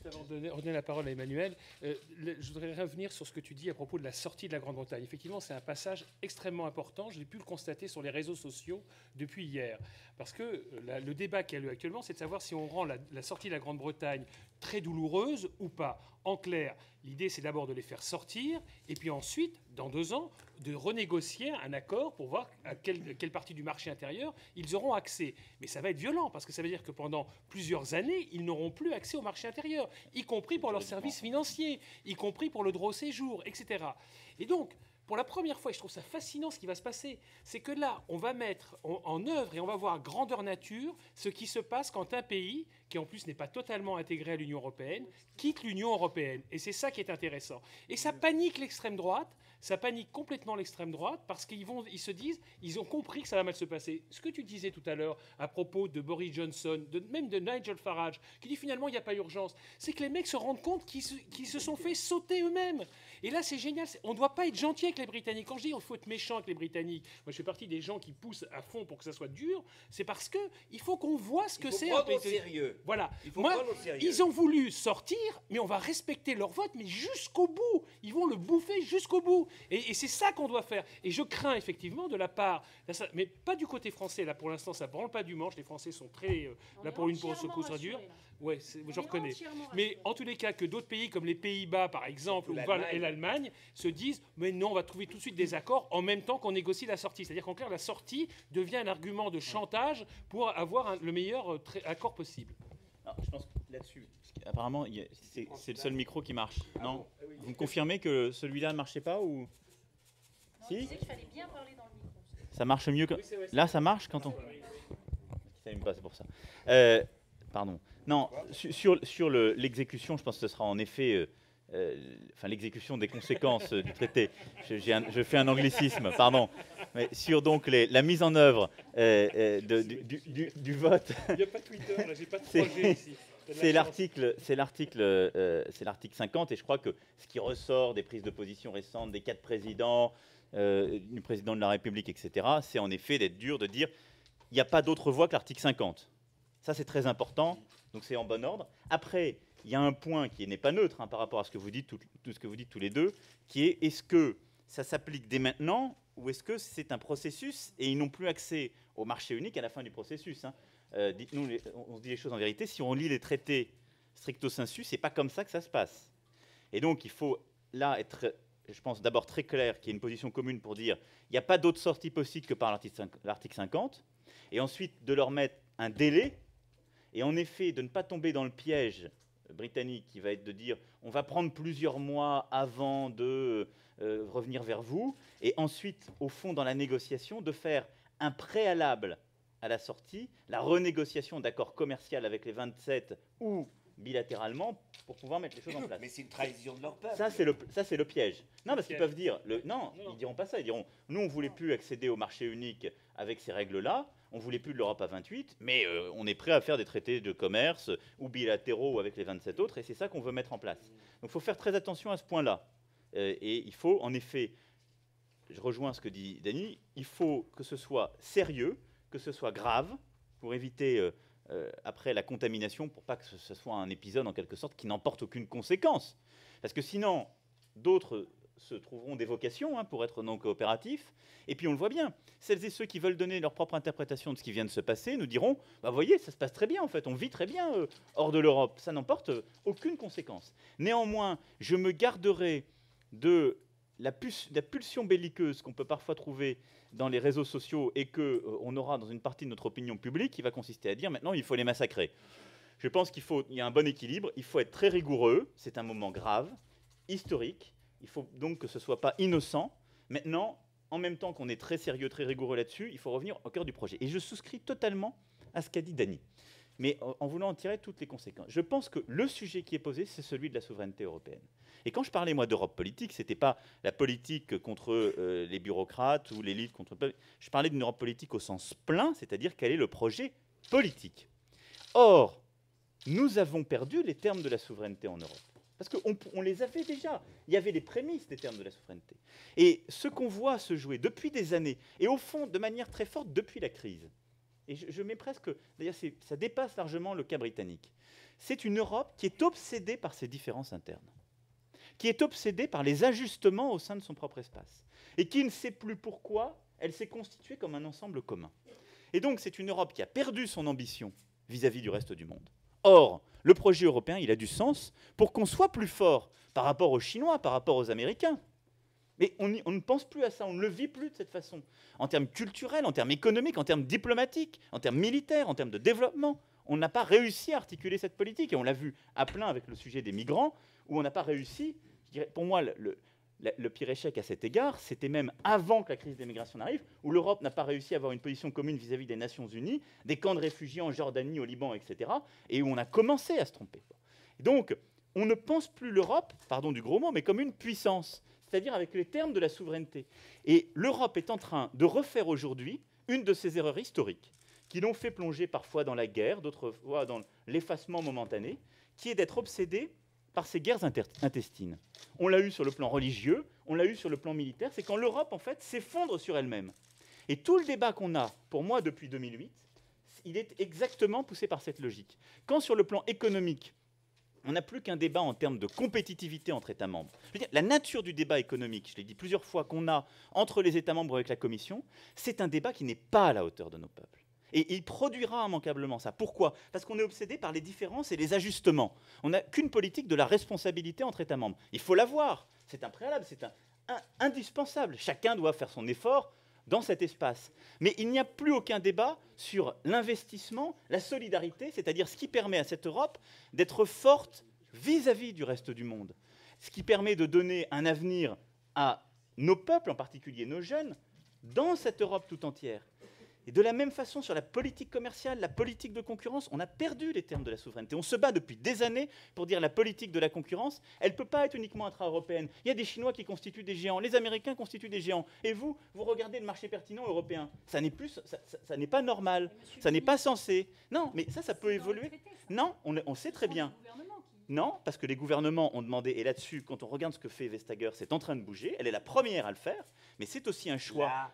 Avant de redonner la parole à Emmanuel, je voudrais revenir sur ce que tu dis à propos de la sortie de la Grande-Bretagne. Effectivement, c'est un passage extrêmement important. Je l'ai pu le constater sur les réseaux sociaux depuis hier. Parce que le débat qui a lieu actuellement, c'est de savoir si on rend la sortie de la Grande-Bretagne très douloureuse ou pas. En clair, l'idée, c'est d'abord de les faire sortir, et puis ensuite, dans 2 ans, de renégocier un accord pour voir à quelle partie du marché intérieur ils auront accès. Mais ça va être violent, parce que ça veut dire que pendant plusieurs années, ils n'auront plus accès au marché intérieur, y compris pour leurs services financiers, y compris pour le droit au séjour, etc. Et donc, pour la première fois, et je trouve ça fascinant ce qui va se passer, c'est que là, on va mettre en œuvre et on va voir grandeur nature ce qui se passe quand un pays, qui en plus n'est pas totalement intégré à l'Union européenne, quitte l'Union européenne. Et c'est ça qui est intéressant. Et ça panique l'extrême droite, ça panique complètement l'extrême droite, parce qu'ils se disent, ils ont compris que ça va mal se passer. Ce que tu disais tout à l'heure à propos de Boris Johnson, même de Nigel Farage, qui dit finalement il n'y a pas urgence, c'est que les mecs se rendent compte qu'ils se sont fait sauter eux-mêmes. Et là, c'est génial. On ne doit pas être gentil avec les Britanniques. Quand je dis qu'il faut être méchant avec les Britanniques, moi je fais partie des gens qui poussent à fond pour que ça soit dur, c'est parce qu'il faut qu'on voit ce que c'est. Il faut prendre au sérieux. Voilà. Il faut prendre au sérieux. Ils ont voulu sortir, mais on va respecter leur vote, mais jusqu'au bout. Ils vont le bouffer jusqu'au bout. Et c'est ça qu'on doit faire. Et je crains effectivement de la part, mais pas du côté français. Là, pour l'instant, ça ne branle pas du manche. Les Français sont très là pour une secousse dure. Ouais, je reconnais. Mais en tous les cas, que d'autres pays comme les Pays-Bas, par exemple, et l'Allemagne, se disent mais non, on va trouver tout de suite des accords en même temps qu'on négocie la sortie. C'est-à-dire qu'en clair, la sortie devient un argument de chantage pour avoir le meilleur accord possible. Alors, je pense que là-dessus, apparemment, c'est le seul micro qui marche. Non, vous me confirmez que celui-là ne marchait pas ou si, il fallait bien parler dans le micro. Ça marche mieux que là, ça marche quand on. Ça me passe pour ça. Pardon. Non, sur l'exécution, je pense que ce sera en effet, l'exécution des conséquences du traité. Je fais un anglicisme, pardon. Mais sur donc la mise en œuvre du vote. Il n'y a pas Twitter, là, j'ai pas de projet ici. C'est l'article 50, et je crois que ce qui ressort des prises de position récentes des 4 présidents, du président de la République, etc., c'est en effet d'être dur, de dire il n'y a pas d'autre voie que l'article 50. Ça, c'est très important, donc c'est en bon ordre. Après, il y a un point qui n'est pas neutre par rapport à ce que vous dites, tout ce que vous dites tous les deux, qui est est-ce que ça s'applique dès maintenant ou est-ce que c'est un processus et ils n'ont plus accès au marché unique à la fin du processus. Dites-nous, on se dit les choses en vérité. Si on lit les traités stricto sensu, c'est pas comme ça que ça se passe. Et donc, il faut là être, je pense, d'abord très clair qu'il y ait une position commune pour dire il n'y a pas d'autre sortie possible que par l'article 50, et ensuite de leur mettre un délai, et en effet de ne pas tomber dans le piège britannique qui va être de dire on va prendre plusieurs mois avant de revenir vers vous, et ensuite, au fond, dans la négociation, de faire un préalable à la sortie, la renégociation d'accords commerciaux avec les 27 ou bilatéralement pour pouvoir mettre les choses en place. Mais c'est une trahison de leur peuple. Ça, c'est le piège. Non, parce qu'ils peuvent dire... Non, ils diront pas ça. Ils diront, nous, on ne voulait plus accéder au marché unique avec ces règles-là, on ne voulait plus de l'Europe à 28, mais on est prêt à faire des traités de commerce ou bilatéraux avec les 27 autres, et c'est ça qu'on veut mettre en place. Donc il faut faire très attention à ce point-là. Et il faut, en effet, je rejoins ce que dit Dany, il faut que ce soit sérieux, que ce soit grave, pour éviter... après la contamination, pour pas que ce soit un épisode en quelque sorte qui n'emporte aucune conséquence. Parce que sinon, d'autres se trouveront des vocations pour être non coopératifs. Et puis on le voit bien, celles et ceux qui veulent donner leur propre interprétation de ce qui vient de se passer nous diront, bah voyez, ça se passe très bien en fait, on vit très bien hors de l'Europe, ça n'emporte aucune conséquence. Néanmoins, je me garderai de la pulsion belliqueuse qu'on peut parfois trouver dans les réseaux sociaux et qu'on aura dans une partie de notre opinion publique qui va consister à dire maintenant il faut les massacrer. Je pense qu'il y a un bon équilibre, il faut être très rigoureux, c'est un moment grave, historique, il faut donc que ce ne soit pas innocent. Maintenant, en même temps qu'on est très sérieux, très rigoureux là-dessus, il faut revenir au cœur du projet. Et je souscris totalement à ce qu'a dit Dany, mais en voulant en tirer toutes les conséquences. Je pense que le sujet qui est posé, c'est celui de la souveraineté européenne. Et quand je parlais, moi, d'Europe politique, ce n'était pas la politique contre les bureaucrates ou l'élite contre... Je parlais d'une Europe politique au sens plein, c'est-à-dire quel est le projet politique. Or, nous avons perdu les termes de la souveraineté en Europe. Parce qu'on les avait déjà. Il y avait les prémices des termes de la souveraineté. Et ce qu'on voit se jouer depuis des années, et au fond, de manière très forte, depuis la crise, et je mets presque... D'ailleurs, ça dépasse largement le cas britannique. C'est une Europe qui est obsédée par ses différences internes, qui est obsédée par les ajustements au sein de son propre espace, et qui ne sait plus pourquoi elle s'est constituée comme un ensemble commun. Et donc, c'est une Europe qui a perdu son ambition vis-à-vis du reste du monde. Or, le projet européen, il a du sens pour qu'on soit plus fort par rapport aux Chinois, par rapport aux Américains. Mais on ne pense plus à ça, on ne le vit plus de cette façon. En termes culturels, en termes économiques, en termes diplomatiques, en termes militaires, en termes de développement, on n'a pas réussi à articuler cette politique. Et on l'a vu à plein avec le sujet des migrants, où on n'a pas réussi. Je dirais, pour moi, le pire échec à cet égard, c'était même avant que la crise des migrations n'arrive, où l'Europe n'a pas réussi à avoir une position commune vis-à-vis des Nations Unies, des camps de réfugiés en Jordanie, au Liban, etc., et où on a commencé à se tromper. Donc, on ne pense plus l'Europe, pardon du gros mot, mais comme une puissance, c'est-à-dire avec les termes de la souveraineté. Et l'Europe est en train de refaire aujourd'hui une de ces erreurs historiques, qui l'ont fait plonger parfois dans la guerre, d'autres fois dans l'effacement momentané, qui est d'être obsédé par ces guerres intestines. On l'a eu sur le plan religieux, on l'a eu sur le plan militaire, c'est quand l'Europe, en fait, s'effondre sur elle-même. Et tout le débat qu'on a, pour moi, depuis 2008, il est exactement poussé par cette logique. Quand, sur le plan économique, on n'a plus qu'un débat en termes de compétitivité entre États membres. Je veux dire, la nature du débat économique, je l'ai dit plusieurs fois, qu'on a entre les États membres avec la Commission, c'est un débat qui n'est pas à la hauteur de nos peuples. Et il produira immanquablement ça. Pourquoi? Parce qu'on est obsédé par les différences et les ajustements. On n'a qu'une politique de la responsabilité entre États membres. Il faut l'avoir. C'est un préalable, c'est indispensable. Chacun doit faire son effort dans cet espace. Mais il n'y a plus aucun débat sur l'investissement, la solidarité, c'est-à-dire ce qui permet à cette Europe d'être forte vis-à-vis du reste du monde. Ce qui permet de donner un avenir à nos peuples, en particulier nos jeunes, dans cette Europe tout entière. Et de la même façon, sur la politique commerciale, la politique de concurrence, on a perdu les termes de la souveraineté. On se bat depuis des années pour dire la politique de la concurrence, elle ne peut pas être uniquement intra-européenne. Il y a des Chinois qui constituent des géants, les Américains constituent des géants. Et vous regardez le marché pertinent européen. Ça n'est pas normal, ça n'est pas censé. Non, mais ça peut évoluer. Non, on sait très bien. Non, parce que les gouvernements ont demandé, et là-dessus, quand on regarde ce que fait Vestager, c'est en train de bouger. Elle est la première à le faire, mais c'est aussi un choix.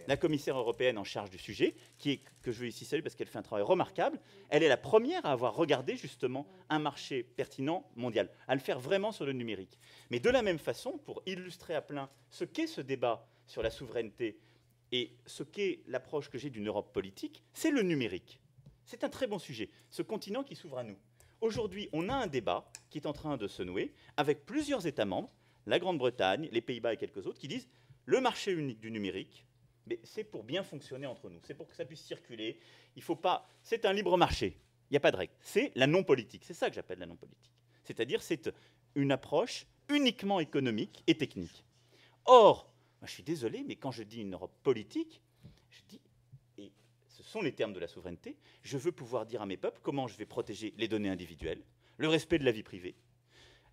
La commissaire européenne en charge du sujet, que je veux ici saluer parce qu'elle fait un travail remarquable, elle est la première à avoir regardé justement un marché pertinent mondial, à le faire vraiment sur le numérique. Mais de la même façon, pour illustrer à plein ce qu'est ce débat sur la souveraineté et ce qu'est l'approche que j'ai d'une Europe politique, c'est le numérique. C'est un très bon sujet, ce continent qui s'ouvre à nous. Aujourd'hui, on a un débat qui est en train de se nouer avec plusieurs États membres, la Grande-Bretagne, les Pays-Bas et quelques autres, qui disent le marché unique du numérique, mais c'est pour bien fonctionner entre nous, c'est pour que ça puisse circuler. Il faut pas. C'est un libre marché, il n'y a pas de règle. C'est la non-politique, c'est ça que j'appelle la non-politique. C'est-à-dire c'est une approche uniquement économique et technique. Or, moi, je suis désolé, mais quand je dis une Europe politique, je dis, et ce sont les termes de la souveraineté, je veux pouvoir dire à mes peuples comment je vais protéger les données individuelles, le respect de la vie privée,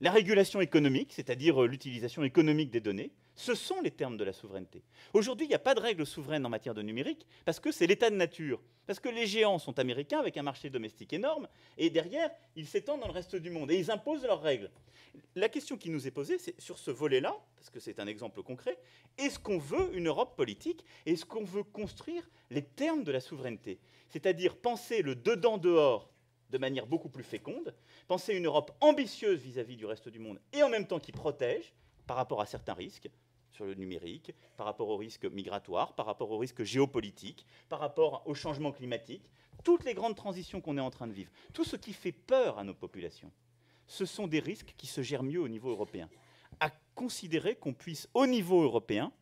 la régulation économique, c'est-à-dire l'utilisation économique des données, ce sont les termes de la souveraineté. Aujourd'hui, il n'y a pas de règles souveraines en matière de numérique parce que c'est l'état de nature. Parce que les géants sont américains avec un marché domestique énorme et derrière, ils s'étendent dans le reste du monde et ils imposent leurs règles. La question qui nous est posée, c'est sur ce volet-là, parce que c'est un exemple concret, est-ce qu'on veut une Europe politique? Est-ce qu'on veut construire les termes de la souveraineté? C'est-à-dire penser le dedans-dehors de manière beaucoup plus féconde, penser une Europe ambitieuse vis-à-vis du reste du monde et en même temps qui protège par rapport à certains risques sur le numérique, par rapport aux risques migratoires, par rapport aux risques géopolitiques, par rapport au changement climatique, toutes les grandes transitions qu'on est en train de vivre, tout ce qui fait peur à nos populations, ce sont des risques qui se gèrent mieux au niveau européen. À considérer qu'on puisse, au niveau européen,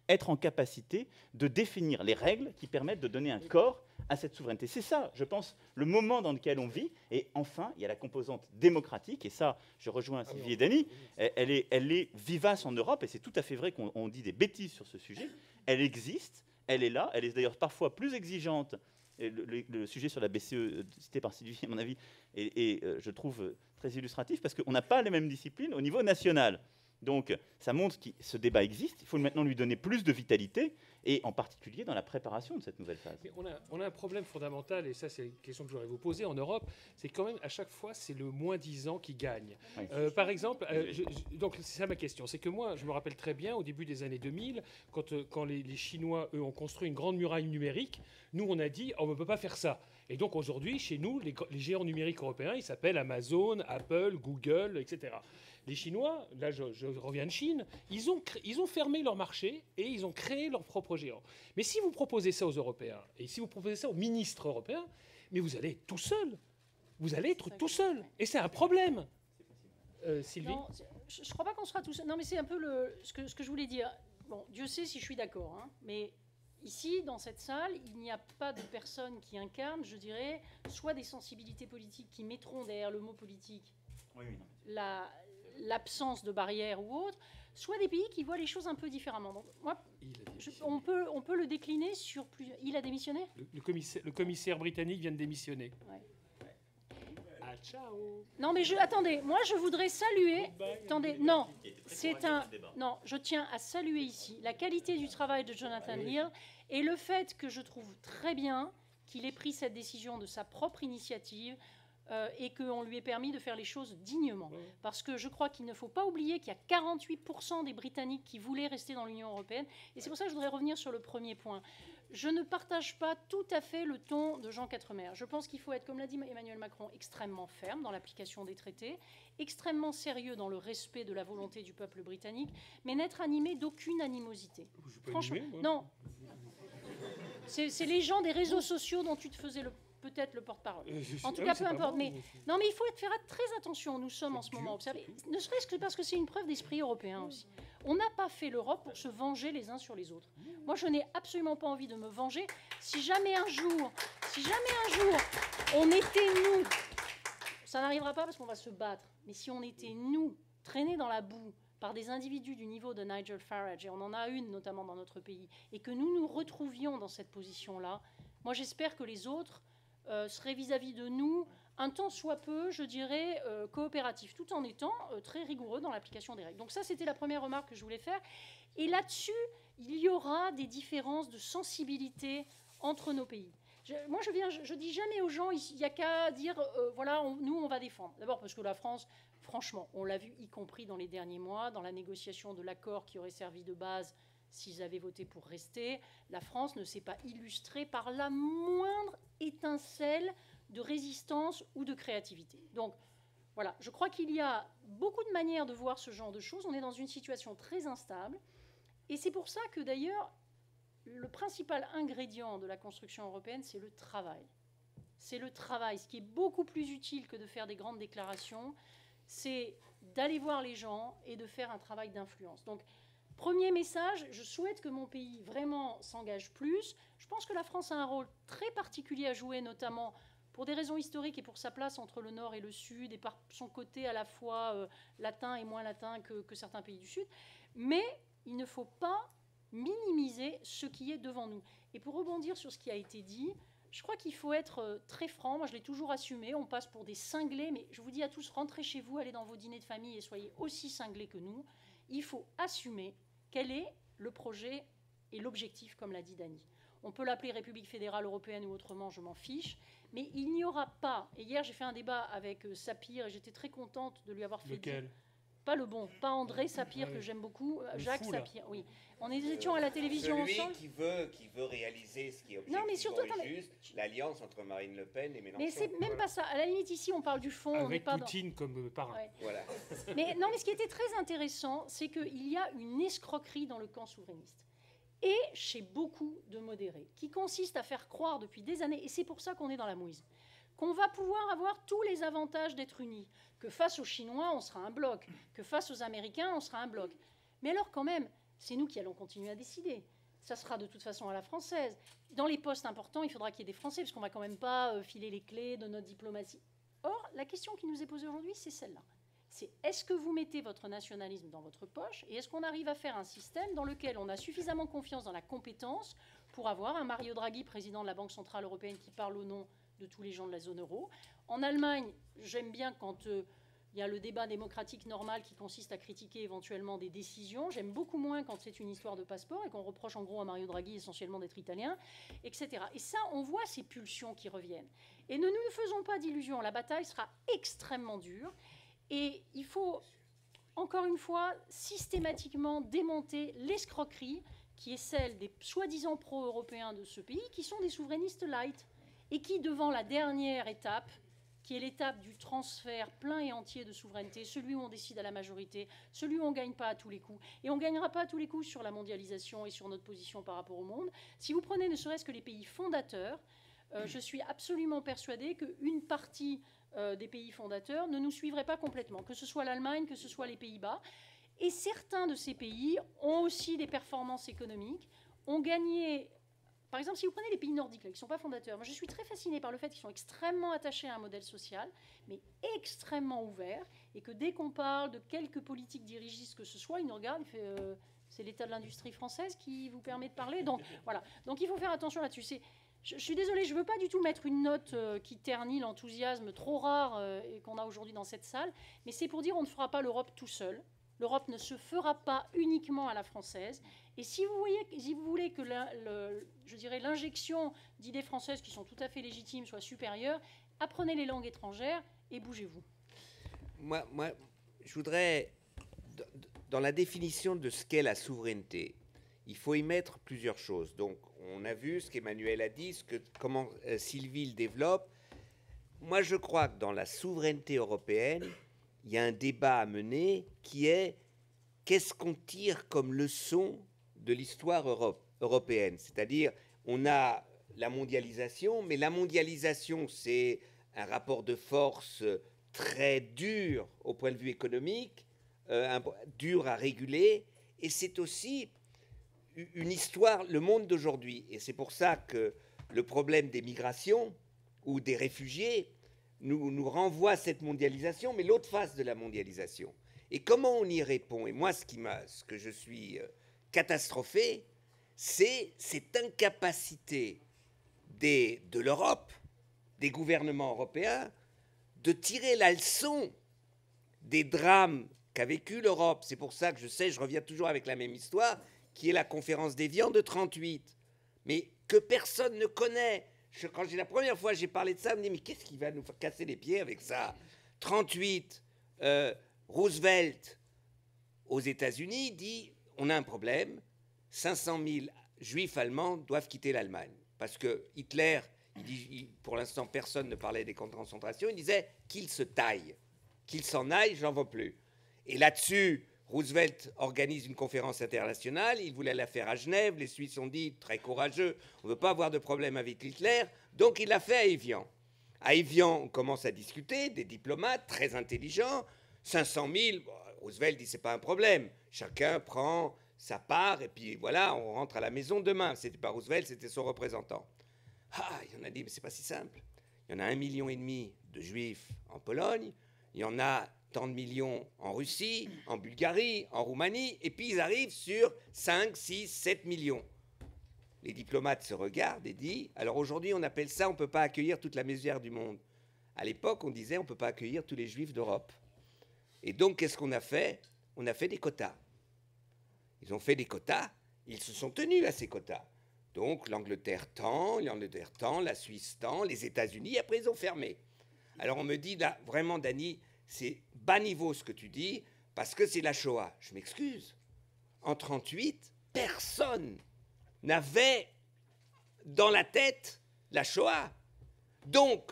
être en capacité de définir les règles qui permettent de donner un corps à cette souveraineté. C'est ça, je pense, le moment dans lequel on vit. Et enfin, il y a la composante démocratique, et ça, je rejoins Sylvie et Dany, elle est vivace en Europe, et c'est tout à fait vrai qu'on dit des bêtises sur ce sujet. Elle existe, elle est là, elle est d'ailleurs parfois plus exigeante. Et le sujet sur la BCE, cité par Sylvie, à mon avis, et je trouve très illustratif, parce qu'on n'a pas les mêmes disciplines au niveau national. Donc, ça montre que ce débat existe. Il faut maintenant lui donner plus de vitalité, et en particulier dans la préparation de cette nouvelle phase. Mais on a un problème fondamental, et ça, c'est une question que je voudrais vous poser en Europe, c'est quand même, à chaque fois, c'est le moins-disant qui gagne. Oui. Par exemple, donc c'est ça ma question, c'est que moi, je me rappelle très bien, au début des années 2000, quand les Chinois, eux, ont construit une grande muraille numérique, nous, on a dit, on ne peut pas faire ça. Et donc, aujourd'hui, chez nous, les géants numériques européens, ils s'appellent Amazon, Apple, Google, etc. Les Chinois, là je reviens de Chine, ils ont fermé leur marché et ils ont créé leur propre géant. Mais si vous proposez ça aux Européens, et si vous proposez ça aux ministres européens, mais vous allez être tout seul. Vous allez être tout seul. Et c'est un problème. Sylvie? Non, je ne crois pas qu'on sera tout seul. Non, mais c'est un peu ce que je voulais dire. Bon, Dieu sait si je suis d'accord, hein, mais ici, dans cette salle, il n'y a pas de personnes qui incarnent, je dirais, soit des sensibilités politiques qui mettront derrière le mot politique l'absence de barrières ou autre, soit des pays qui voient les choses un peu différemment. Donc, moi, on peut le décliner sur plusieurs... Il a démissionné ? Le commissaire britannique vient de démissionner. Ouais. Ah, ciao. Non, mais attendez, moi je voudrais saluer... Attendez, non, non, je tiens à saluer ici la qualité du travail de Jonathan Hill et le fait que je trouve très bien qu'il ait pris cette décision de sa propre initiative et qu'on lui ait permis de faire les choses dignement. Parce que je crois qu'il ne faut pas oublier qu'il y a 48% des Britanniques qui voulaient rester dans l'Union européenne. Et c'est pour ça que je voudrais revenir sur le premier point. Je ne partage pas tout à fait le ton de Jean Quatremer. Je pense qu'il faut être, comme l'a dit Emmanuel Macron, extrêmement ferme dans l'application des traités, extrêmement sérieux dans le respect de la volonté du peuple britannique, mais n'être animé d'aucune animosité. Franchement, non. C'est les gens des réseaux sociaux dont tu te faisais peut-être le porte-parole. En tout cas, peu importe. Mais il faut faire très attention. Nous sommes en ce moment observés, ne serait-ce que parce que c'est une preuve d'esprit européen aussi. On n'a pas fait l'Europe pour se venger les uns sur les autres. Moi, je n'ai absolument pas envie de me venger. Si jamais un jour, on était nous, ça n'arrivera pas parce qu'on va se battre. Mais si on était nous, traînés dans la boue par des individus du niveau de Nigel Farage, et on en a une notamment dans notre pays, et que nous nous retrouvions dans cette position-là, moi j'espère que les autres seraient vis-à-vis de nous un tant soit peu, je dirais, coopératif, tout en étant très rigoureux dans l'application des règles. Donc ça, c'était la première remarque que je voulais faire. Et là-dessus, il y aura des différences de sensibilité entre nos pays. Moi, je dis jamais aux gens, il n'y a qu'à dire, voilà, nous, on va défendre. D'abord parce que la France, franchement, on l'a vu, y compris dans les derniers mois, dans la négociation de l'accord qui aurait servi de base s'ils avaient voté pour rester, la France ne s'est pas illustrée par la moindre étincelle de résistance ou de créativité. Donc, voilà, je crois qu'il y a beaucoup de manières de voir ce genre de choses. On est dans une situation très instable. Et c'est pour ça que, d'ailleurs, le principal ingrédient de la construction européenne, c'est le travail. C'est le travail. Ce qui est beaucoup plus utile que de faire des grandes déclarations, c'est d'aller voir les gens et de faire un travail d'influence. Donc, premier message, je souhaite que mon pays vraiment s'engage plus. Je pense que la France a un rôle très particulier à jouer, notamment pour des raisons historiques et pour sa place entre le Nord et le Sud, et par son côté à la fois latin et moins latin que certains pays du Sud. Mais il ne faut pas minimiser ce qui est devant nous. Et pour rebondir sur ce qui a été dit, je crois qu'il faut être très franc. Moi, je l'ai toujours assumé. On passe pour des cinglés, mais je vous dis à tous, rentrez chez vous, allez dans vos dîners de famille et soyez aussi cinglés que nous. Il faut assumer quel est le projet et l'objectif, comme l'a dit Dany. On peut l'appeler République fédérale européenne ou autrement, je m'en fiche. Mais il n'y aura pas, et hier j'ai fait un débat avec Sapir, et j'étais très contente de lui avoir fait Lequel dire, pas le bon, pas André Sapir, que j'aime beaucoup, Jacques Sapir, oui. On étions à la télévision ensemble. Celui qui veut réaliser ce qui est objectivement juste, l'alliance entre Marine Le Pen et Mélenchon. Mais c'est même pas ça. À la limite, ici, on parle du fond. Avec on n'est pas Poutine comme parrain. Ouais. Voilà. Mais ce qui était très intéressant, c'est qu'il y a une escroquerie dans le camp souverainiste. Et chez beaucoup de modérés, qui consiste à faire croire depuis des années, et c'est pour ça qu'on est dans la mouise, qu'on va pouvoir avoir tous les avantages d'être unis, que face aux Chinois, on sera un bloc, que face aux Américains, on sera un bloc. Mais alors quand même, c'est nous qui allons continuer à décider. Ça sera de toute façon à la française. Dans les postes importants, il faudra qu'il y ait des Français, parce qu'on ne va quand même pas filer les clés de notre diplomatie. Or, la question qui nous est posée aujourd'hui, c'est celle-là. C'est est-ce que vous mettez votre nationalisme dans votre poche et est-ce qu'on arrive à faire un système dans lequel on a suffisamment confiance dans la compétence pour avoir un Mario Draghi, président de la Banque Centrale Européenne, qui parle au nom de tous les gens de la zone euro. En Allemagne, j'aime bien quand il y a le débat démocratique normal qui consiste à critiquer éventuellement des décisions. J'aime beaucoup moins quand c'est une histoire de passeport et qu'on reproche en gros à Mario Draghi essentiellement d'être italien, etc. Et ça, on voit ces pulsions qui reviennent. Et ne nous faisons pas d'illusions, la bataille sera extrêmement dure. Et il faut, encore une fois, systématiquement démonter l'escroquerie qui est celle des soi-disant pro-européens de ce pays, qui sont des souverainistes light, et qui, devant la dernière étape, qui est l'étape du transfert plein et entier de souveraineté, celui où on décide à la majorité, celui où on ne gagne pas à tous les coups, et on ne gagnera pas à tous les coups sur la mondialisation et sur notre position par rapport au monde. Si vous prenez ne serait-ce que les pays fondateurs, je suis absolument persuadée qu'une partie des pays fondateurs ne nous suivraient pas complètement, que ce soit l'Allemagne, que ce soit les Pays-Bas. Et certains de ces pays ont aussi des performances économiques, ont gagné par exemple, si vous prenez les pays nordiques, là, qui ne sont pas fondateurs, moi je suis très fascinée par le fait qu'ils sont extrêmement attachés à un modèle social, mais extrêmement ouvert, et que dès qu'on parle de quelques politiques dirigistes que ce soit, ils nous regardent, ils font c'est l'état de l'industrie française qui vous permet de parler. Donc voilà. Donc il faut faire attention là-dessus. Je suis désolée, je ne veux pas du tout mettre une note qui ternit l'enthousiasme trop rare et qu'on a aujourd'hui dans cette salle, mais c'est pour dire on ne fera pas l'Europe tout seul. L'Europe ne se fera pas uniquement à la française. Et si vous voulez que je dirais l'injection d'idées françaises qui sont tout à fait légitimes soit supérieure, apprenez les langues étrangères et bougez-vous. Moi, je voudrais, dans la définition de ce qu'est la souveraineté, il faut y mettre plusieurs choses. Donc, on a vu ce qu'Emmanuel a dit, comment Sylvie le développe. Moi, je crois que dans la souveraineté européenne, il y a un débat à mener qui est qu'est-ce qu'on tire comme leçon de l'histoire européenne. C'est-à-dire, on a la mondialisation, mais la mondialisation, c'est un rapport de force très dur au point de vue économique, dur à réguler, et c'est aussi une histoire, le monde d'aujourd'hui. Et c'est pour ça que le problème des migrations ou des réfugiés nous renvoie à cette mondialisation, mais l'autre face de la mondialisation. Et comment on y répond? Et moi, ce que je suis catastrophé, c'est cette incapacité de l'Europe, des gouvernements européens, de tirer la leçon des drames qu'a vécu l'Europe. C'est pour ça que je reviens toujours avec la même histoire, qui est la conférence d'Évian de 1938, mais que personne ne connaît. Quand la première fois j'ai parlé de ça, je me dis mais qu'est-ce qui va nous faire casser les pieds avec ça? 1938, Roosevelt aux États-Unis dit on a un problème, 500 000 juifs allemands doivent quitter l'Allemagne parce que Hitler, pour l'instant personne ne parlait des camps de concentration, il disait qu'ils se taillent, qu'ils s'en aillent, j'en veux plus. Et là-dessus, Roosevelt organise une conférence internationale, il voulait la faire à Genève, les Suisses ont dit, très courageux, on ne veut pas avoir de problème avec Hitler, donc il l'a fait à Évian. À Évian, on commence à discuter, des diplomates très intelligents, 500 000, bon, Roosevelt dit, c'est pas un problème, chacun prend sa part, et puis voilà, on rentre à la maison demain. C'était pas Roosevelt, c'était son représentant. Ah, il y en a dit, mais c'est pas si simple. Il y en a 1,5 million de juifs en Pologne, il y en a tant de millions en Russie, en Bulgarie, en Roumanie, et puis ils arrivent sur 5, 6, 7 millions. Les diplomates se regardent et disent, alors aujourd'hui on appelle ça, on ne peut pas accueillir toute la misère du monde. À l'époque, on disait, on ne peut pas accueillir tous les juifs d'Europe. Et donc, qu'est-ce qu'on a fait? On a fait des quotas. Ils ont fait des quotas, ils se sont tenus à ces quotas. Donc, l'Angleterre tant, la Suisse tant, les États-Unis, après ils ont fermé. Alors on me dit, là, vraiment, Dany, c'est bas niveau ce que tu dis, parce que c'est la Shoah. Je m'excuse. En 1938, personne n'avait dans la tête la Shoah. Donc,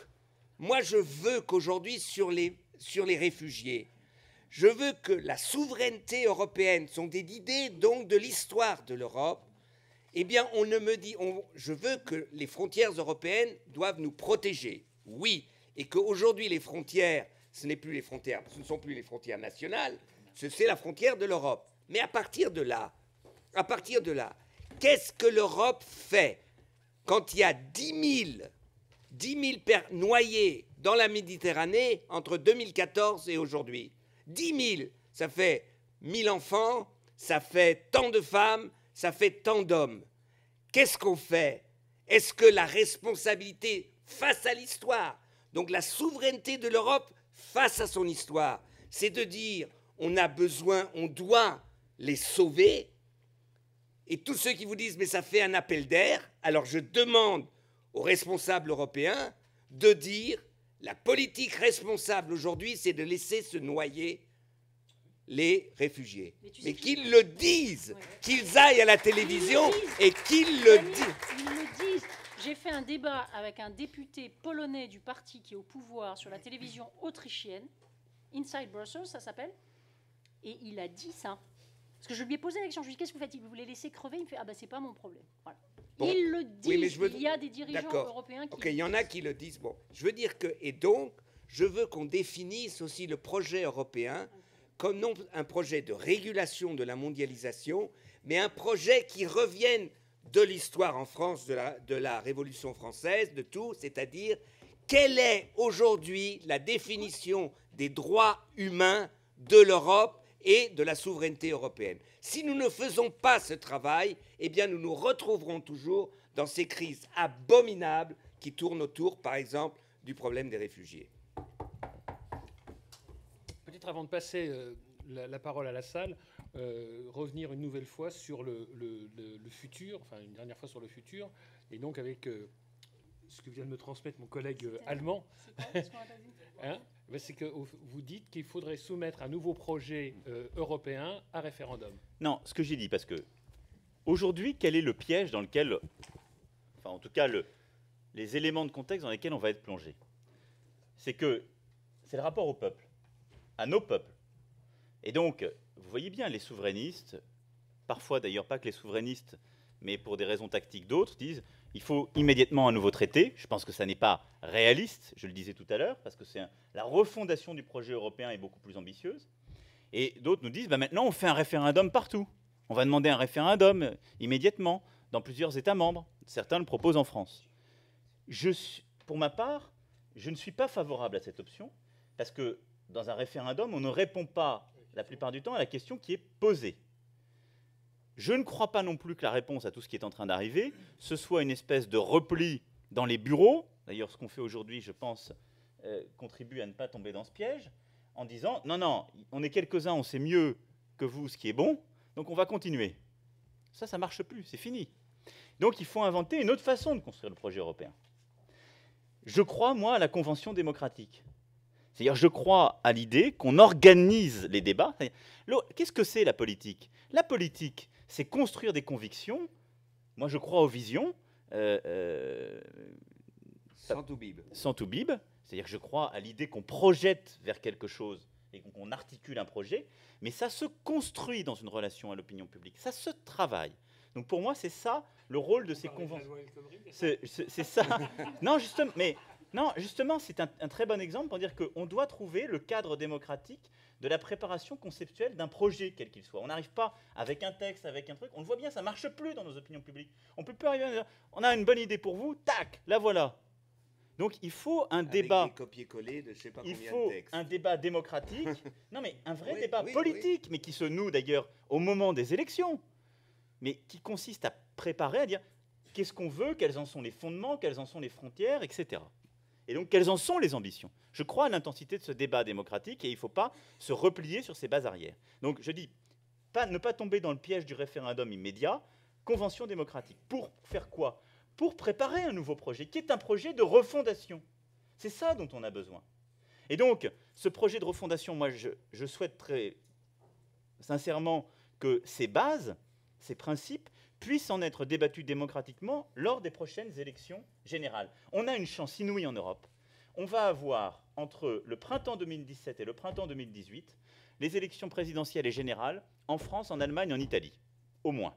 moi, je veux qu'aujourd'hui, sur les réfugiés, je veux que la souveraineté européenne, sont des idées donc de l'histoire de l'Europe, eh bien, je veux que les frontières européennes doivent nous protéger. Oui, et qu'aujourd'hui, les frontières, ce ne sont plus les frontières nationales, c'est la frontière de l'Europe. Mais à partir de là, qu'est-ce que l'Europe fait quand il y a 10 000 noyés dans la Méditerranée entre 2014 et aujourd'hui? 10 000, ça fait 1000 enfants, ça fait tant de femmes, ça fait tant d'hommes. Qu'est-ce qu'on fait? Est-ce que la responsabilité face à l'histoire, donc la souveraineté de l'Europe face à son histoire, c'est de dire on a besoin, on doit les sauver? Et tous ceux qui vous disent mais ça fait un appel d'air, alors je demande aux responsables européens de dire la politique responsable aujourd'hui, c'est de laisser se noyer les réfugiés. Mais qu'ils le disent, ouais. Qu'ils aillent à la télévision et qu'ils le disent. Ils le disent. J'ai fait un débat avec un député polonais du parti qui est au pouvoir sur la télévision autrichienne, Inside Brussels, ça s'appelle, et il a dit ça. Parce que je lui ai posé la question, je lui ai dit, qu'est-ce que vous faites? Vous voulez laisser crever? Il me fait, ah ben c'est pas mon problème. Voilà. Bon. Il le dit, oui, il y a des dirigeants européens qui... Ok, il y en a qui le disent. Bon, je veux dire que... Et donc, je veux qu'on définisse aussi le projet européen comme non un projet de régulation de la mondialisation, mais un projet qui revienne de l'histoire en France, de la Révolution française, de tout, c'est-à-dire quelle est aujourd'hui la définition des droits humains de l'Europe et de la souveraineté européenne. Si nous ne faisons pas ce travail, eh bien nous nous retrouverons toujours dans ces crises abominables qui tournent autour, par exemple, du problème des réfugiés. Peut-être avant de passer la parole à la salle, revenir une nouvelle fois sur le futur, enfin une dernière fois sur le futur, et donc avec ce que vient de me transmettre mon collègue allemand. Hein, c'est que vous dites qu'il faudrait soumettre un nouveau projet européen à référendum. Non, ce que j'ai dit, parce que aujourd'hui, quel est le piège dans lequel, enfin en tout cas les éléments de contexte dans lesquels on va être plongé? C'est que c'est le rapport au peuple, à nos peuples. Et donc, vous voyez bien, les souverainistes, parfois d'ailleurs pas que les souverainistes, mais pour des raisons tactiques d'autres, disent il faut immédiatement un nouveau traité. Je pense que ça n'est pas réaliste, je le disais tout à l'heure, parce que la refondation du projet européen est beaucoup plus ambitieuse. Et d'autres nous disent maintenant on fait un référendum partout. On va demander un référendum immédiatement dans plusieurs États membres. Certains le proposent en France. Pour ma part, je ne suis pas favorable à cette option, parce que dans un référendum, on ne répond pas la plupart du temps à la question qui est posée. Je ne crois pas non plus que la réponse à tout ce qui est en train d'arriver, ce soit une espèce de repli dans les bureaux. D'ailleurs, ce qu'on fait aujourd'hui, je pense, contribue à ne pas tomber dans ce piège, en disant non, non, on est quelques-uns, on sait mieux que vous ce qui est bon, donc on va continuer. Ça ne marche plus, c'est fini. Donc il faut inventer une autre façon de construire le projet européen. Je crois, moi, à la convention démocratique. C'est-à-dire, je crois à l'idée qu'on organise les débats. Qu'est-ce que c'est la politique? La politique, c'est construire des convictions. Moi, je crois aux visions. Sans tout bib. Sans tout bib. C'est-à-dire que je crois à l'idée qu'on projette vers quelque chose et qu'on articule un projet. Mais ça se construit dans une relation à l'opinion publique. Ça se travaille. Donc pour moi, c'est ça le rôle de ces conventions. C'est ça. Non, justement, c'est un très bon exemple pour dire qu'on doit trouver le cadre démocratique de la préparation conceptuelle d'un projet, quel qu'il soit. On n'arrive pas avec un texte, avec un truc. On le voit bien, ça ne marche plus dans nos opinions publiques. On ne peut plus arriver à dire on a une bonne idée pour vous, tac, la voilà. Donc il faut un débat. Avec des copier-coller de je ne sais pas combien de textes. Il faut un débat démocratique. Non, mais un vrai débat oui, politique, oui. Mais qui se noue d'ailleurs au moment des élections. Mais qui consiste à préparer, à dire qu'est-ce qu'on veut, quels en sont les fondements, quelles en sont les frontières, etc. Et donc, quelles en sont les ambitions? Je crois à l'intensité de ce débat démocratique et il ne faut pas se replier sur ces bases arrières. Donc, je dis, ne pas tomber dans le piège du référendum immédiat, convention démocratique. Pour faire quoi? Pour préparer un nouveau projet, qui est un projet de refondation. C'est ça dont on a besoin. Et donc, ce projet de refondation, moi, je souhaite très sincèrement que ces bases, ces principes, puissent en être débattus démocratiquement lors des prochaines élections générales. On a une chance inouïe en Europe. On va avoir, entre le printemps 2017 et le printemps 2018, les élections présidentielles et générales en France, en Allemagne, en Italie, au moins.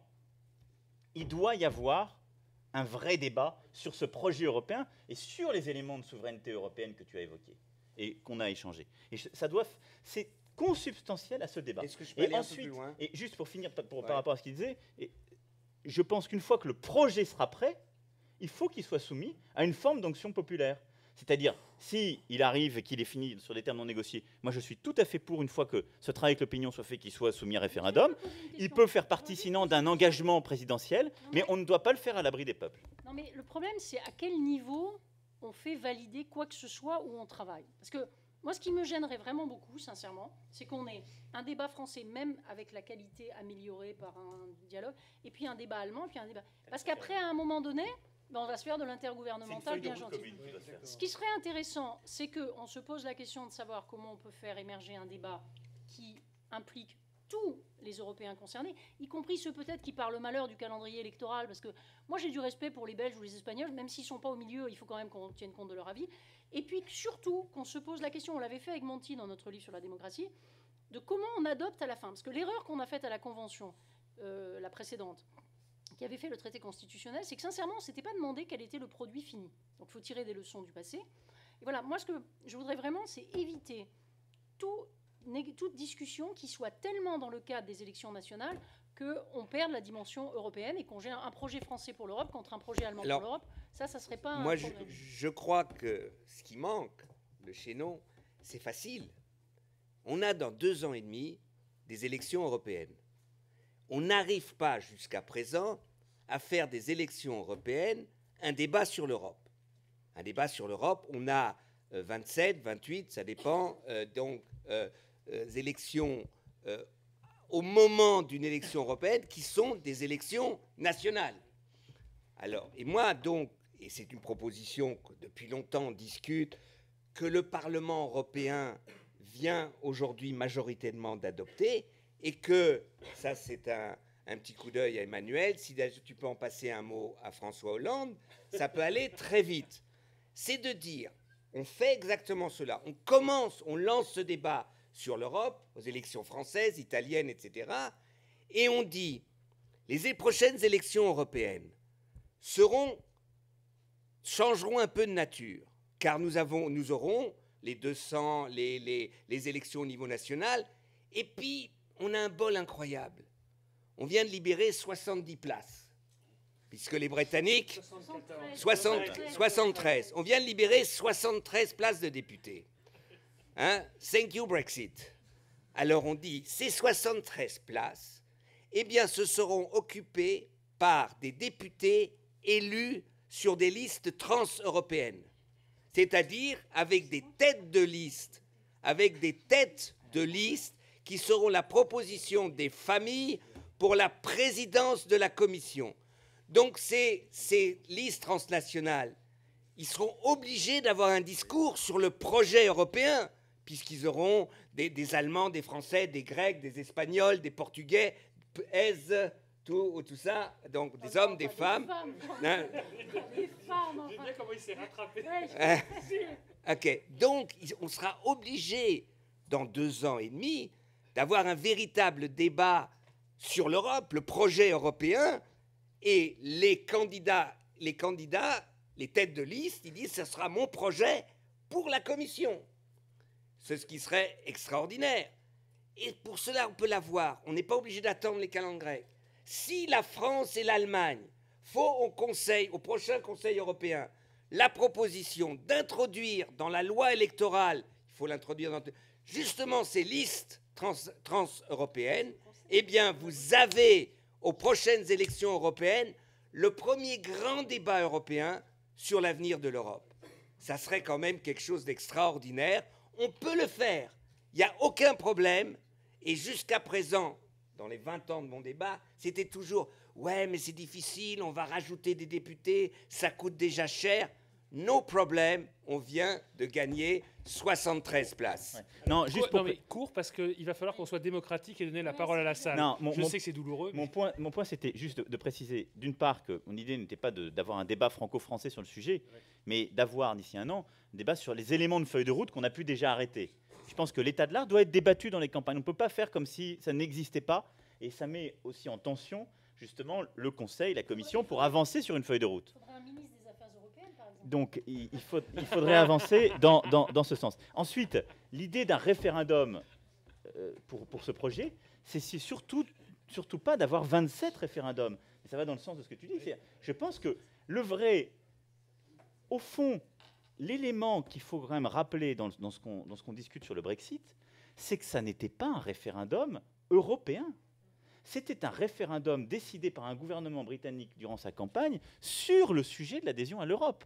Il doit y avoir un vrai débat sur ce projet européen et sur les éléments de souveraineté européenne que tu as évoqués et qu'on a échangés. Et c'est consubstantiel à ce débat. Est-ce que je peux aller ensuite, un peu plus loin? Et juste pour finir, par rapport à ce qu'il disait, je pense qu'une fois que le projet sera prêt, il faut qu'il soit soumis à une forme d'onction populaire. C'est-à-dire, s'il arrive et qu'il est fini sur des termes non négociés, moi je suis tout à fait pour, une fois que ce travail avec l'opinion soit fait, qu'il soit soumis à référendum. Il peut faire partie sinon d'un engagement présidentiel, mais on ne doit pas le faire à l'abri des peuples. Non, mais le problème, c'est à quel niveau on fait valider quoi que ce soit où on travaille. Parce que moi, ce qui me gênerait vraiment beaucoup, sincèrement, c'est qu'on ait un débat français, même avec la qualité améliorée par un dialogue, et puis un débat allemand, et puis un débat... Parce qu'après, à un moment donné, on va se faire de l'intergouvernemental bien gentil. Ce qui serait intéressant, c'est qu'on se pose la question de savoir comment on peut faire émerger un débat qui implique tous les Européens concernés, y compris ceux peut-être qui parlent malheur du calendrier électoral, parce que moi j'ai du respect pour les Belges ou les Espagnols, même s'ils ne sont pas au milieu, il faut quand même qu'on tienne compte de leur avis. Et puis surtout qu'on se pose la question, on l'avait fait avec Monti dans notre livre sur la démocratie, de comment on adopte à la fin. Parce que l'erreur qu'on a faite à la Convention, la précédente, qui avait fait le traité constitutionnel, c'est que sincèrement, on ne s'était pas demandé quel était le produit fini. Donc il faut tirer des leçons du passé. Et voilà, moi ce que je voudrais vraiment, c'est éviter toute discussion qui soit tellement dans le cadre des élections nationales qu'on perde la dimension européenne et qu'on gère un projet français pour l'Europe contre un projet allemand Alors, pour l'Europe. Ça serait pas un Moi, problème. je crois que ce qui manque, le chaînon, c'est facile. On a dans 2 ans et demi des élections européennes. On n'arrive pas jusqu'à présent à faire des élections européennes un débat sur l'Europe. Un débat sur l'Europe, on a 27, 28, ça dépend, élections au moment d'une élection européenne qui sont des élections nationales. Alors, et moi donc, et c'est une proposition que depuis longtemps on discute, que le Parlement européen vient aujourd'hui majoritairement d'adopter, et que, ça c'est un petit coup d'œil à Emmanuel, si tu peux en passer un mot à François Hollande, ça peut aller très vite. C'est de dire, on fait exactement cela, on lance ce débat sur l'Europe, aux élections françaises, italiennes, etc., et on dit, les prochaines élections européennes changeront un peu de nature, car nous aurons les 200, les élections au niveau national, et puis on a un bol incroyable. On vient de libérer 70 places, puisque les Britanniques... 73. On vient de libérer 73 places de députés. Hein? Thank you, Brexit. Alors on dit, ces 73 places, eh bien, ce seront occupées par des députés élus sur des listes trans-européennes. C'est-à-dire avec des têtes de liste, qui seront la proposition des familles pour la présidence de la Commission. Donc ces listes transnationales, ils seront obligés d'avoir un discours sur le projet européen, puisqu'ils auront des Allemands, des Français, des Grecs, des Espagnols, des Portugais, tout ça, donc des hommes, des femmes. Hein? Des femmes, enfin. J'aime bien comment il s'est rattrapé. Ok, donc on sera obligé, dans 2 ans et demi, d'avoir un véritable débat sur l'Europe, le projet européen, et les candidats, les têtes de liste, ils disent, ce sera mon projet pour la Commission. C'est ce qui serait extraordinaire. Et pour cela, on peut l'avoir. On n'est pas obligé d'attendre les calendes grecques. Si la France et l'Allemagne font au prochain Conseil européen la proposition d'introduire dans la loi électorale, il faut l'introduire justement ces listes trans-européennes, eh bien, vous avez, aux prochaines élections européennes, le premier grand débat européen sur l'avenir de l'Europe. Ça serait quand même quelque chose d'extraordinaire. On peut le faire. Il n'y a aucun problème. Et jusqu'à présent, dans les 20 ans de mon débat, c'était toujours « Ouais, mais c'est difficile, on va rajouter des députés, ça coûte déjà cher. » No problème, on vient de gagner 73 places. Ouais. Non, juste pour... mais court, parce qu'il va falloir qu'on soit démocratique et donner la parole à la salle. Non, je sais que c'est douloureux. Mon point, c'était juste de préciser, d'une part, que mon idée n'était pas d'avoir un débat franco-français sur le sujet, mais d'avoir, d'ici un an, un débat sur les éléments de feuille de route qu'on a pu déjà arrêter. Je pense que l'état de l'art doit être débattu dans les campagnes. On ne peut pas faire comme si ça n'existait pas, et ça met aussi en tension, justement, le Conseil, la Commission, pour avancer sur une feuille de route. Il faudrait un ministre des Affaires européennes, par exemple. Donc, il faudrait avancer dans ce sens. Ensuite, l'idée d'un référendum pour ce projet, c'est surtout pas d'avoir 27 référendums. Ça va dans le sens de ce que tu dis. Je pense que au fond, l'élément qu'il faut quand même rappeler dans ce qu'on discute sur le Brexit, c'est que ça n'était pas un référendum européen. C'était un référendum décidé par un gouvernement britannique durant sa campagne sur le sujet de l'adhésion à l'Europe.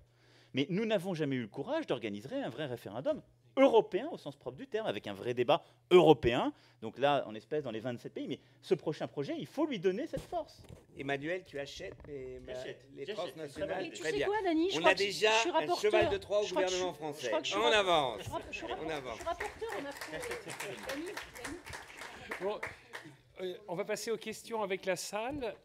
Mais nous n'avons jamais eu le courage d'organiser un vrai référendum européen au sens propre du terme, avec un vrai débat européen. Donc là, en espèce, dans les 27 pays. Mais ce prochain projet, il faut lui donner cette force. Emmanuel, tu achètes les transnationales? Et tu Très sais bien. quoi, Dany, On a déjà un cheval de Troie au Je crois que gouvernement je- français. je crois que je suis On rap- avance. Je suis On avance. rapporteur, on a fait... Dany, Bon, on va passer aux questions avec la salle.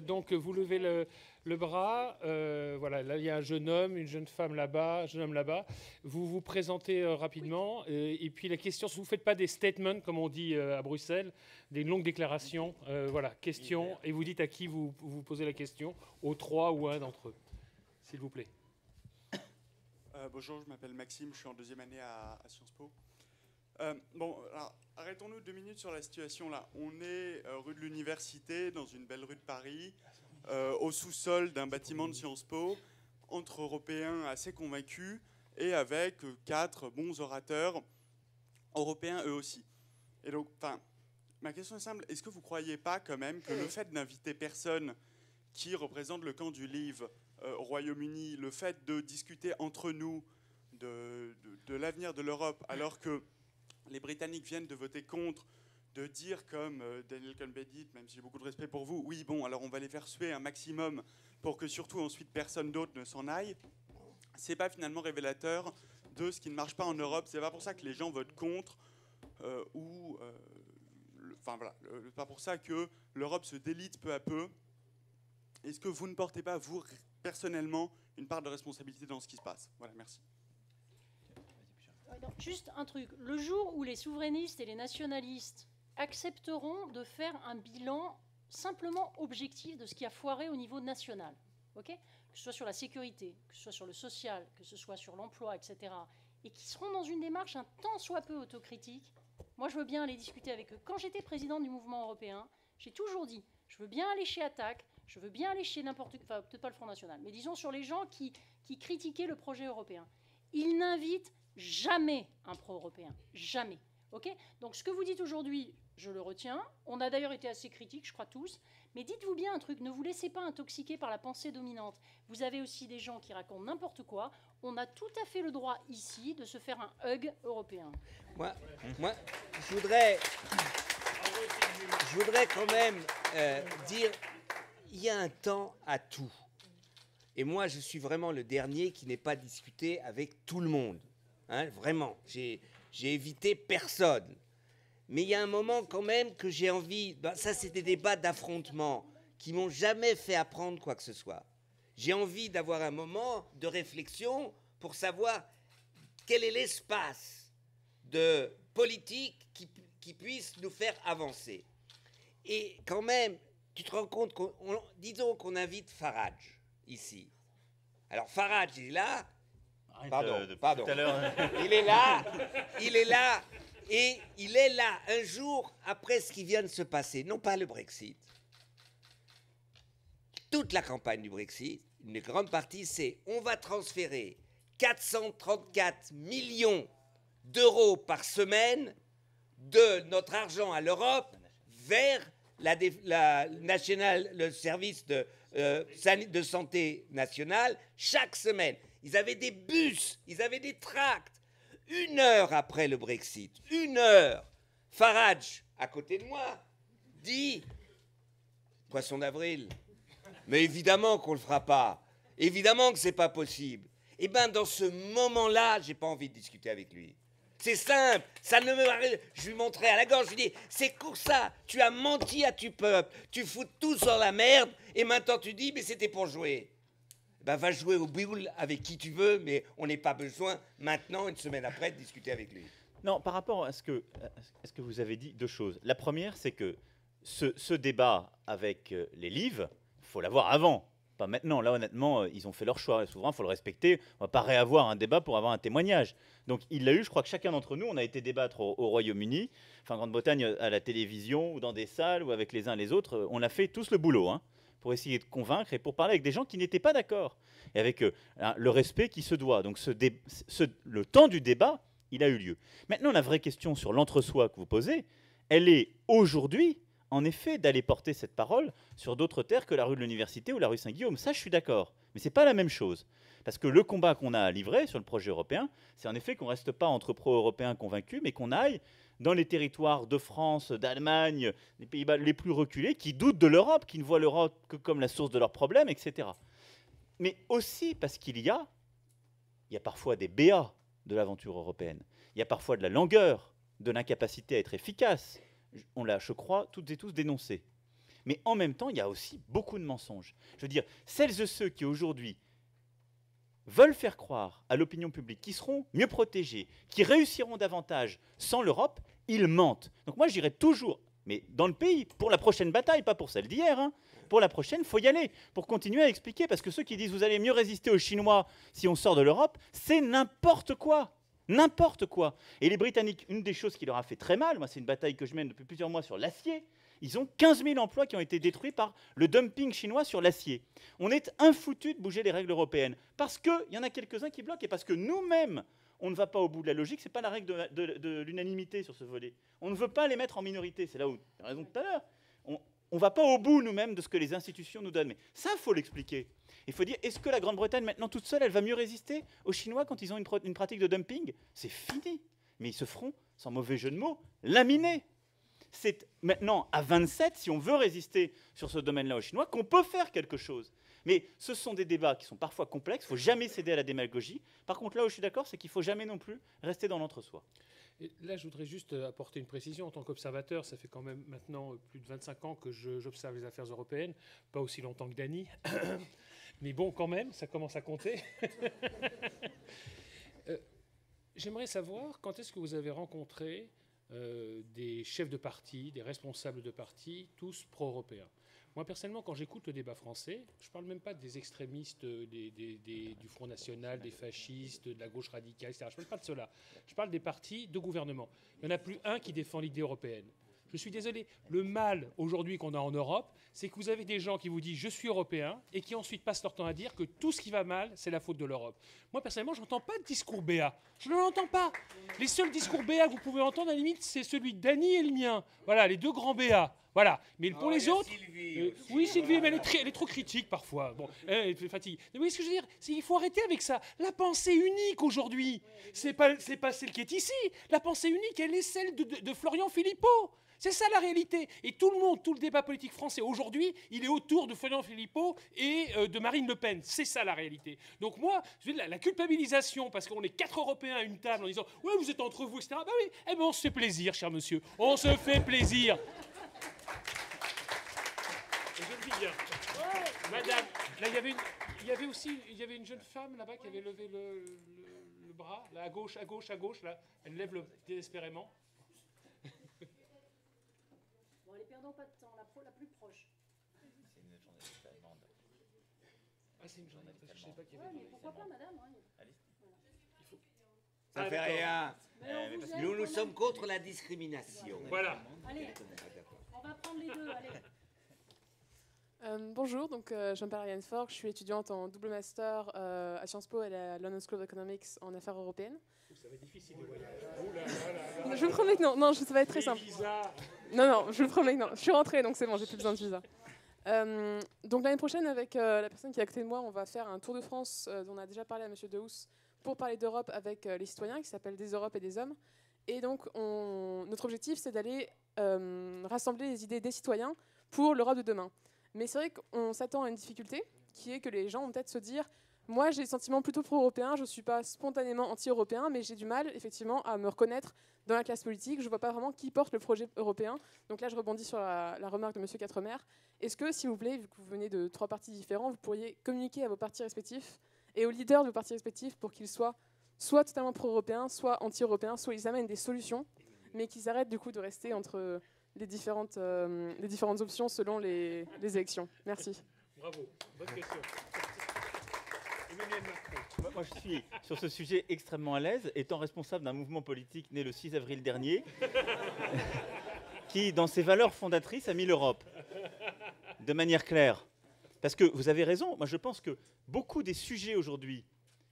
Donc, vous levez le bras. Voilà, là, il y a un jeune homme, une jeune femme là-bas, un jeune homme là-bas. Vous vous présentez rapidement. Et puis, la question, si vous ne faites pas des statements, comme on dit à Bruxelles, des longues déclarations, voilà, question. Et vous dites à qui vous posez la question, aux 3 ou à un d'entre eux, s'il vous plaît. Bonjour, je m'appelle Maxime, je suis en 2e année à Sciences Po. Bon, alors, arrêtons-nous 2 minutes sur la situation là. On est rue de l'Université, dans une belle rue de Paris, au sous-sol d'un bâtiment de Sciences Po, entre Européens assez convaincus et avec 4 bons orateurs européens eux aussi. Et donc, ma question est simple, est-ce que vous ne croyez pas quand même que le fait d'inviter personne qui représente le camp du Leave au Royaume-Uni, le fait de discuter entre nous de l'avenir de l'Europe, alors que les Britanniques viennent de voter contre, de dire comme Daniel Cohn-Bendit, même si j'ai beaucoup de respect pour vous, oui, bon, alors on va les faire suer un maximum pour que surtout ensuite personne d'autre ne s'en aille, c'est pas finalement révélateur de ce qui ne marche pas en Europe. C'est pas pour ça que les gens votent contre c'est pas pour ça que l'Europe se délite peu à peu. Est-ce que vous ne portez pas, vous, personnellement, une part de responsabilité dans ce qui se passe? Voilà, merci. Juste un truc. Le jour où les souverainistes et les nationalistes accepteront de faire un bilan simplement objectif de ce qui a foiré au niveau national, okay, que ce soit sur la sécurité, que ce soit sur le social, que ce soit sur l'emploi, etc., et qui seront dans une démarche un tant soit peu autocritique, moi je veux bien aller discuter avec eux. Quand j'étais présidente du mouvement européen, j'ai toujours dit, je veux bien aller chez Attac, je veux bien aller chez n'importe qui, enfin peut-être pas le Front National, mais disons sur les gens qui critiquaient le projet européen. Ils n'invitent jamais un pro-européen, jamais. Okay, donc ce que vous dites aujourd'hui, je le retiens. On a d'ailleurs été assez critiques, je crois tous. Mais dites-vous bien un truc, ne vous laissez pas intoxiquer par la pensée dominante. Vous avez aussi des gens qui racontent n'importe quoi. On a tout à fait le droit ici de se faire un hug européen. Moi je voudrais quand même dire, il y a un temps à tout. Et moi, je suis vraiment le dernier qui n'ait pas discuté avec tout le monde. Hein, vraiment, j'ai évité personne. Mais il y a un moment quand même que j'ai envie... ça, c'est des débats d'affrontement qui m'ont jamais fait apprendre quoi que ce soit. J'ai envie d'avoir un moment de réflexion pour savoir quel est l'espace de politique qui puisse nous faire avancer. Et quand même, tu te rends compte disons qu'on invite Farage ici. Alors Farage est là. Pardon. Il est là. Et il est là un jour après ce qui vient de se passer. Non pas le Brexit. Toute la campagne du Brexit, une grande partie, c'est on va transférer 434 millions d'euros par semaine de notre argent à l'Europe vers le service de santé nationale chaque semaine. Ils avaient des bus, ils avaient des tracts. 1 heure après le Brexit, 1 heure, Farage, à côté de moi, dit « Poisson d'avril ». Mais évidemment qu'on ne le fera pas. Évidemment que ce n'est pas possible. Eh bien, dans ce moment-là, je n'ai pas envie de discuter avec lui. C'est simple, ça ne me... Je lui montrais à la gorge, je lui dis, c'est pour ça, tu as menti à tu peuple, tu fous tout sur la merde, et maintenant tu dis, mais c'était pour jouer. Ben, va jouer au boule avec qui tu veux, mais on n'a pas besoin, maintenant, 1 semaine après, de discuter avec lui. Non, par rapport à ce que vous avez dit, 2 choses. La première, c'est que ce débat avec les livres, il faut l'avoir avant. Pas maintenant. Là, honnêtement, ils ont fait leur choix. Souvent, il faut le respecter. On ne va pas réavoir un débat pour avoir un témoignage. Donc, il l'a eu. Je crois que chacun d'entre nous, on a été débattre au Royaume-Uni, enfin, en Grande-Bretagne, à la télévision, ou dans des salles, ou avec les uns les autres. On a fait tous le boulot, hein, pour essayer de convaincre et pour parler avec des gens qui n'étaient pas d'accord. Et avec le respect qui se doit. Donc, le temps du débat, il a eu lieu. Maintenant, la vraie question sur l'entre-soi que vous posez, elle est aujourd'hui, en effet, d'aller porter cette parole sur d'autres terres que la rue de l'Université ou la rue Saint-Guillaume. Ça, je suis d'accord. Mais ce n'est pas la même chose. Parce que le combat qu'on a à livrer sur le projet européen, c'est en effet qu'on ne reste pas entre pro-européens convaincus, mais qu'on aille dans les territoires de France, d'Allemagne, des Pays-Bas les plus reculés, qui doutent de l'Europe, qui ne voient l'Europe que comme la source de leurs problèmes, etc. Mais aussi parce qu'il y a parfois des béats de l'aventure européenne. Il y a parfois de la langueur, de l'incapacité à être efficace. On l'a, je crois, toutes et tous dénoncé. Mais en même temps, il y a aussi beaucoup de mensonges. Je veux dire, celles et ceux qui aujourd'hui veulent faire croire à l'opinion publique qu'ils seront mieux protégés, qu'ils réussiront davantage sans l'Europe, ils mentent. Donc moi, je dirais toujours, mais dans le pays, pour la prochaine bataille, pas pour celle d'hier, hein, pour la prochaine, il faut y aller, pour continuer à expliquer, parce que ceux qui disent « vous allez mieux résister aux Chinois si on sort de l'Europe », c'est n'importe quoi. N'importe quoi. Et les Britanniques, une des choses qui leur a fait très mal, moi c'est une bataille que je mène depuis plusieurs mois sur l'acier, ils ont 15 000 emplois qui ont été détruits par le dumping chinois sur l'acier. On est infoutus de bouger les règles européennes parce qu'il y en a quelques-uns qui bloquent et parce que nous-mêmes, on ne va pas au bout de la logique. Ce n'est pas la règle de l'unanimité sur ce volet. On ne veut pas les mettre en minorité. C'est là où tu as raison tout à l'heure. On ne va pas au bout nous-mêmes de ce que les institutions nous donnent. Mais ça, il faut l'expliquer. Il faut dire, est-ce que la Grande-Bretagne, maintenant toute seule, elle va mieux résister aux Chinois quand ils ont une pratique de dumping? C'est fini. Mais ils se feront, sans mauvais jeu de mots, laminer. C'est maintenant à 27, si on veut résister sur ce domaine-là aux Chinois, qu'on peut faire quelque chose. Mais ce sont des débats qui sont parfois complexes. Il ne faut jamais céder à la démagogie. Par contre, là où je suis d'accord, c'est qu'il ne faut jamais non plus rester dans l'entre-soi. Et là, je voudrais juste apporter une précision. En tant qu'observateur, ça fait quand même maintenant plus de 25 ans que j'observe les affaires européennes. Pas aussi longtemps que Dany. Mais bon, quand même, ça commence à compter. J'aimerais savoir quand est-ce que vous avez rencontré des chefs de parti, des responsables de parti, tous pro-européens. Moi, personnellement, quand j'écoute le débat français, je ne parle même pas des extrémistes du Front National, des fascistes, de la gauche radicale, etc. Je ne parle pas de cela. Je parle des partis de gouvernement. Il n'y en a plus un qui défend l'idée européenne. Je suis désolé. Le mal, aujourd'hui, qu'on a en Europe, c'est que vous avez des gens qui vous disent « je suis européen » et qui ensuite passent leur temps à dire que tout ce qui va mal, c'est la faute de l'Europe. Moi, personnellement, je n'entends pas de discours béat. Je ne l'entends pas. Les seuls discours béat que vous pouvez entendre, à la limite, c'est celui de Dany et le mien. Voilà, les deux grands béats. Voilà. Mais pour les autres... oui, Sylvie, mais elle est trop critique parfois. Bon, elle fatigue. Mais vous voyez ce que je veux dire? Il faut arrêter avec ça. La pensée unique aujourd'hui, c'est pas celle qui est ici. La pensée unique, elle est celle de Florian Philippot. C'est ça la réalité. Et tout le débat politique français aujourd'hui, il est autour de Florian Philippot et de Marine Le Pen. C'est ça la réalité. Donc moi, la culpabilisation, parce qu'on est 4 Européens à une table en disant « ouais, vous êtes entre vous, etc. » Bah oui, eh ben on se fait plaisir, cher monsieur. On se fait plaisir. Je le dis bien. Madame, là, il y avait une jeune femme là-bas qui avait levé le bras, là, à gauche, là. Elle lève désespérément. Bon, allez, perdons pas de temps, la plus proche. C'est une journaliste allemande. Ah, c'est une journaliste, parce que je ne sais pas qu'il y Ouais, avait... mais pourquoi pas, madame, hein. Allez. Ça fait rien. Mais Nous sommes contre la discrimination. Voilà. Allez, on va prendre les deux, allez. Bonjour, donc, je m'appelle Ariane Fork, je suis étudiante en double master à Sciences Po et à la London School of Economics en affaires européennes. Ça va être difficile de voyager. Je vous promets que non, ça va être très simple. Non, je vous promets que non. Je suis rentrée, donc c'est bon, j'ai plus besoin de visa. Donc l'année prochaine, avec la personne qui est à côté de moi, on va faire un tour de France dont on a déjà parlé à Monsieur Dehous pour parler d'Europe avec les citoyens, qui s'appelle Des Europes et des Hommes. Et donc notre objectif, c'est d'aller rassembler les idées des citoyens pour l'Europe de demain. Mais c'est vrai qu'on s'attend à une difficulté, qui est que les gens vont peut-être se dire « moi, j'ai des sentiments plutôt pro-européens, je ne suis pas spontanément anti-européen, mais j'ai du mal, effectivement, à me reconnaître dans la classe politique. Je ne vois pas vraiment qui porte le projet européen. » Donc là, je rebondis sur la remarque de M. Quatremer. Est-ce que, s'il vous plaît, vu que vous venez de 3 partis différents, vous pourriez communiquer à vos partis respectifs et aux leaders de vos partis respectifs pour qu'ils soient soit totalement pro-européens, soit anti-européens, soit ils amènent des solutions, mais qu'ils arrêtent du coup de rester entre les différentes options selon les élections. Merci. Bravo, bonne question. Emmanuel Macron. Moi, je suis sur ce sujet extrêmement à l'aise, étant responsable d'un mouvement politique né le 6 avril dernier, qui, dans ses valeurs fondatrices, a mis l'Europe de manière claire. Parce que vous avez raison, moi je pense que beaucoup des sujets aujourd'hui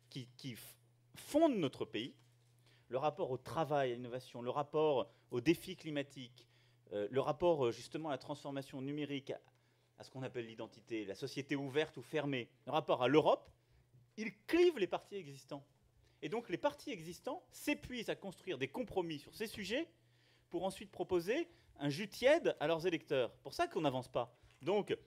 qui fondent notre pays, le rapport au travail, à l'innovation, le rapport aux défis climatiques, le rapport justement à la transformation numérique, à ce qu'on appelle l'identité, la société ouverte ou fermée, le rapport à l'Europe, ils clivent les partis existants. Et donc les partis existants s'épuisent à construire des compromis sur ces sujets pour ensuite proposer un jus tiède à leurs électeurs. C'est pour ça qu'on n'avance pas. Donc,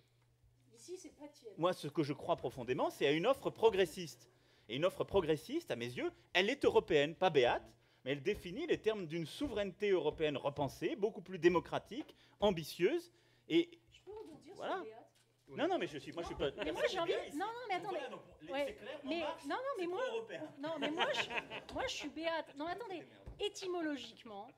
ici, c'est pas tiède. Moi, ce que je crois profondément, c'est à une offre progressiste. Et une offre progressiste, à mes yeux, elle est européenne, pas béate, mais elle définit les termes d'une souveraineté européenne repensée, beaucoup plus démocratique, ambitieuse. Et je peux rebondir voilà. sur Béat. Non, mais je suis pas. Mais moi, j'ai envie. Non, mais attendez. Ouais, c'est clair, mais non, mais moi. européen. Non, mais moi, je suis béate. Non, attendez. Étymologiquement,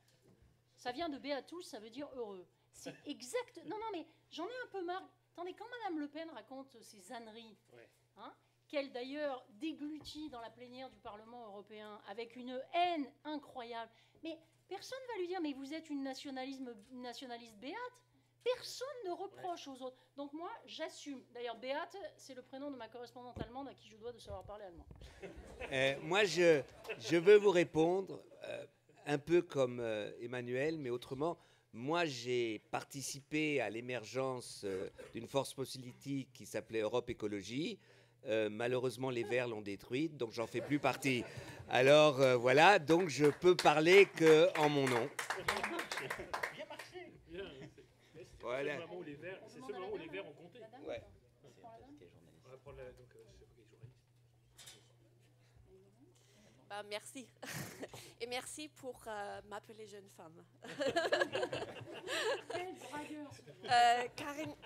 ça vient de Beatus, ça veut dire heureux. C'est exact. Non, mais j'en ai un peu marre. Attendez, quand Madame Le Pen raconte ses âneries, Ouais. hein, qu'elle d'ailleurs déglutit dans la plénière du Parlement européen avec une haine incroyable. Mais personne ne va lui dire, mais vous êtes une nationaliste béate. Personne ne reproche aux autres. Donc moi, j'assume. D'ailleurs, Béate, c'est le prénom de ma correspondante allemande à qui je dois de savoir parler allemand. Moi, je veux vous répondre un peu comme Emmanuel, mais autrement. Moi, j'ai participé à l'émergence d'une force politique qui s'appelait Europe Écologie. Malheureusement, les Verts l'ont détruite, donc j'en fais plus partie. Alors voilà, donc je peux parler qu'en mon nom. Voilà. C'est le moment où les Verts ont compté. Ouais. On va prendre donc, merci. Et merci pour m'appeler jeune femme.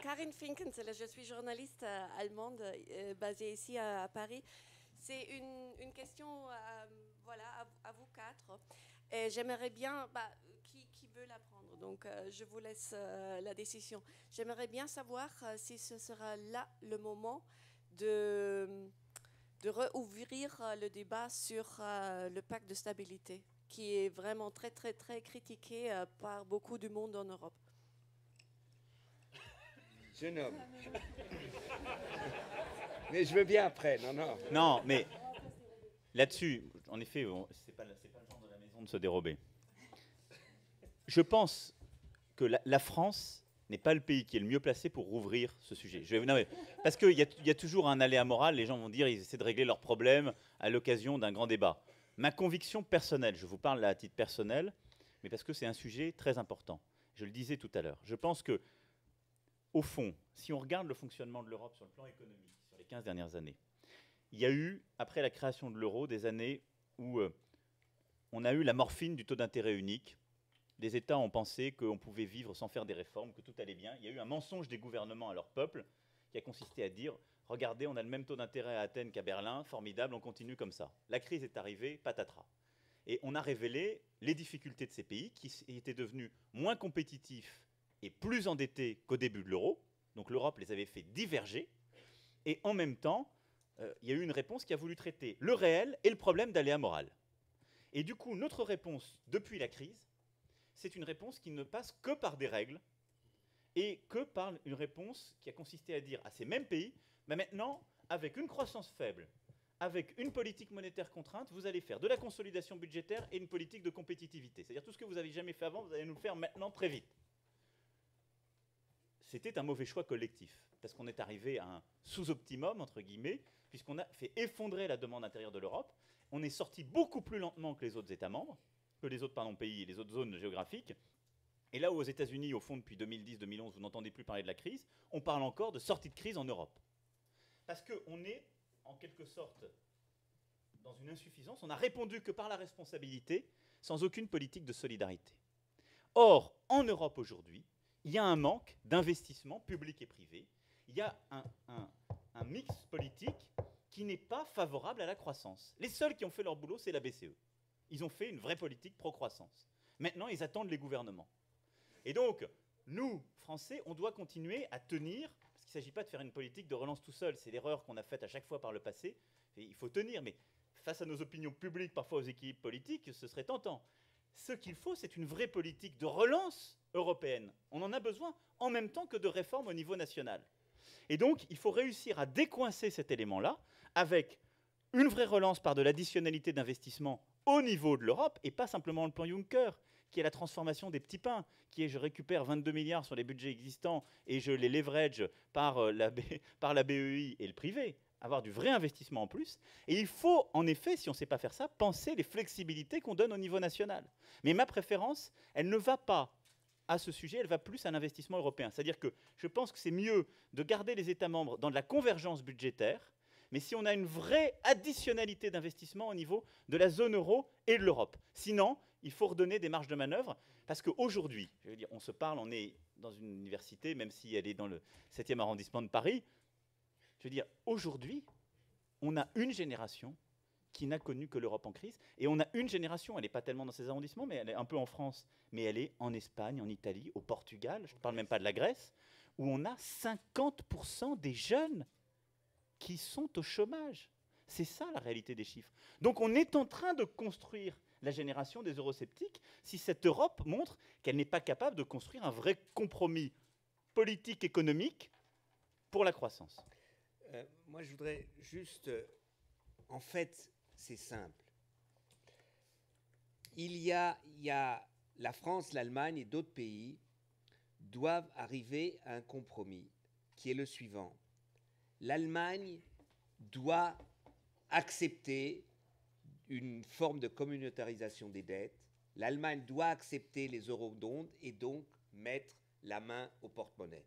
Karin Finkensel, je suis journaliste allemande basée ici à Paris. C'est une question voilà, à vous quatre. Et j'aimerais bien... qui veut la prendre? Donc, je vous laisse la décision. J'aimerais bien savoir si ce sera là le moment de rouvrir le débat sur le pacte de stabilité, qui est vraiment très, très, très critiqué par beaucoup du monde en Europe. Jeune homme. Mais je veux bien après, non. Non, mais là-dessus, en effet, c'est pas le genre de la maison de se dérober. Je pense que la France n'est pas le pays qui est le mieux placé pour rouvrir ce sujet. Parce qu'il y a toujours un aléa moral, les gens vont dire ils essaient de régler leurs problèmes à l'occasion d'un grand débat. Ma conviction personnelle, je vous parle là à titre personnel, mais parce que c'est un sujet très important. Je le disais tout à l'heure. Je pense que, au fond, si on regarde le fonctionnement de l'Europe sur le plan économique, sur les 15 dernières années, il y a eu, après la création de l'euro, des années où on a eu la morphine du taux d'intérêt unique. Les États ont pensé qu'on pouvait vivre sans faire des réformes, que tout allait bien. Il y a eu un mensonge des gouvernements à leur peuple qui a consisté à dire « Regardez, on a le même taux d'intérêt à Athènes qu'à Berlin, formidable, on continue comme ça ». La crise est arrivée, patatras. Et on a révélé les difficultés de ces pays qui étaient devenus moins compétitifs et plus endettés qu'au début de l'euro. Donc l'Europe les avait fait diverger. Et en même temps, il y a eu une réponse qui a voulu traiter le réel et le problème d'aléa moral. Et du coup, notre réponse depuis la crise, c'est une réponse qui ne passe que par des règles et que par une réponse qui a consisté à dire à ces mêmes pays, bah maintenant, avec une croissance faible, avec une politique monétaire contrainte, vous allez faire de la consolidation budgétaire et une politique de compétitivité. C'est-à-dire tout ce que vous n'avez jamais fait avant, vous allez nous le faire maintenant très vite. C'était un mauvais choix collectif, parce qu'on est arrivé à un sous-optimum, entre guillemets, puisqu'on a fait effondrer la demande intérieure de l'Europe. On est sorti beaucoup plus lentement que les autres États membres, que les autres pays et les autres zones géographiques. Et là où aux États-Unis, au fond, depuis 2010-2011, vous n'entendez plus parler de la crise, on parle encore de sortie de crise en Europe. Parce qu'on est, en quelque sorte, dans une insuffisance. On n'a répondu que par la responsabilité, sans aucune politique de solidarité. Or, en Europe aujourd'hui, il y a un manque d'investissement public et privé. Il y a un mix politique qui n'est pas favorable à la croissance. Les seuls qui ont fait leur boulot, c'est la BCE. Ils ont fait une vraie politique pro-croissance. Maintenant, ils attendent les gouvernements. Et donc, nous, Français, on doit continuer à tenir, parce qu'il ne s'agit pas de faire une politique de relance tout seul. C'est l'erreur qu'on a faite à chaque fois par le passé. Et il faut tenir, mais face à nos opinions publiques, parfois aux équilibres politiques, ce serait tentant. Ce qu'il faut, c'est une vraie politique de relance européenne. On en a besoin en même temps que de réformes au niveau national. Et donc, il faut réussir à décoincer cet élément-là avec une vraie relance par de l'additionnalité d'investissement au niveau de l'Europe, et pas simplement le plan Juncker, qui est la transformation des petits pains, qui est je récupère 22 milliards sur les budgets existants et je les leverage par la BEI et le privé. Avoir du vrai investissement en plus. Et il faut, en effet, si on ne sait pas faire ça, penser les flexibilités qu'on donne au niveau national. Mais ma préférence, elle ne va pas à ce sujet, elle va plus à l'investissement européen. C'est-à-dire que je pense que c'est mieux de garder les États membres dans de la convergence budgétaire, mais si on a une vraie additionnalité d'investissement au niveau de la zone euro et de l'Europe. Sinon, il faut redonner des marges de manœuvre, parce qu'aujourd'hui, je veux dire, on se parle, on est dans une université, même si elle est dans le 7e arrondissement de Paris. Je veux dire, aujourd'hui, on a une génération qui n'a connu que l'Europe en crise, et on a une génération, elle n'est pas tellement dans ces arrondissements, mais elle est un peu en France, mais elle est en Espagne, en Italie, au Portugal, je ne parle même pas de la Grèce, où on a 50% des jeunes qui sont au chômage. C'est ça la réalité des chiffres. Donc on est en train de construire la génération des eurosceptiques si cette Europe montre qu'elle n'est pas capable de construire un vrai compromis politique, économique pour la croissance. Moi, je voudrais juste... en fait, c'est simple. Il y a la France, l'Allemagne et d'autres pays doivent arriver à un compromis qui est le suivant. L'Allemagne doit accepter une forme de communautarisation des dettes. L'Allemagne doit accepter les eurobonds et donc mettre la main au porte-monnaie.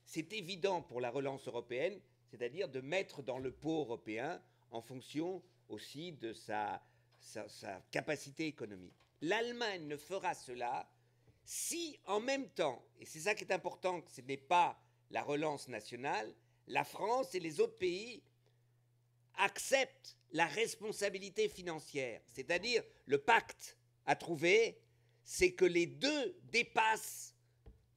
C'est évident pour la relance européenne, c'est-à-dire de mettre dans le pot européen en fonction aussi de sa capacité économique. L'Allemagne ne fera cela si, en même temps, et c'est ça qui est important, que ce n'est pas la relance nationale, la France et les autres pays acceptent la responsabilité financière. C'est-à-dire, le pacte à trouver, c'est que les deux dépassent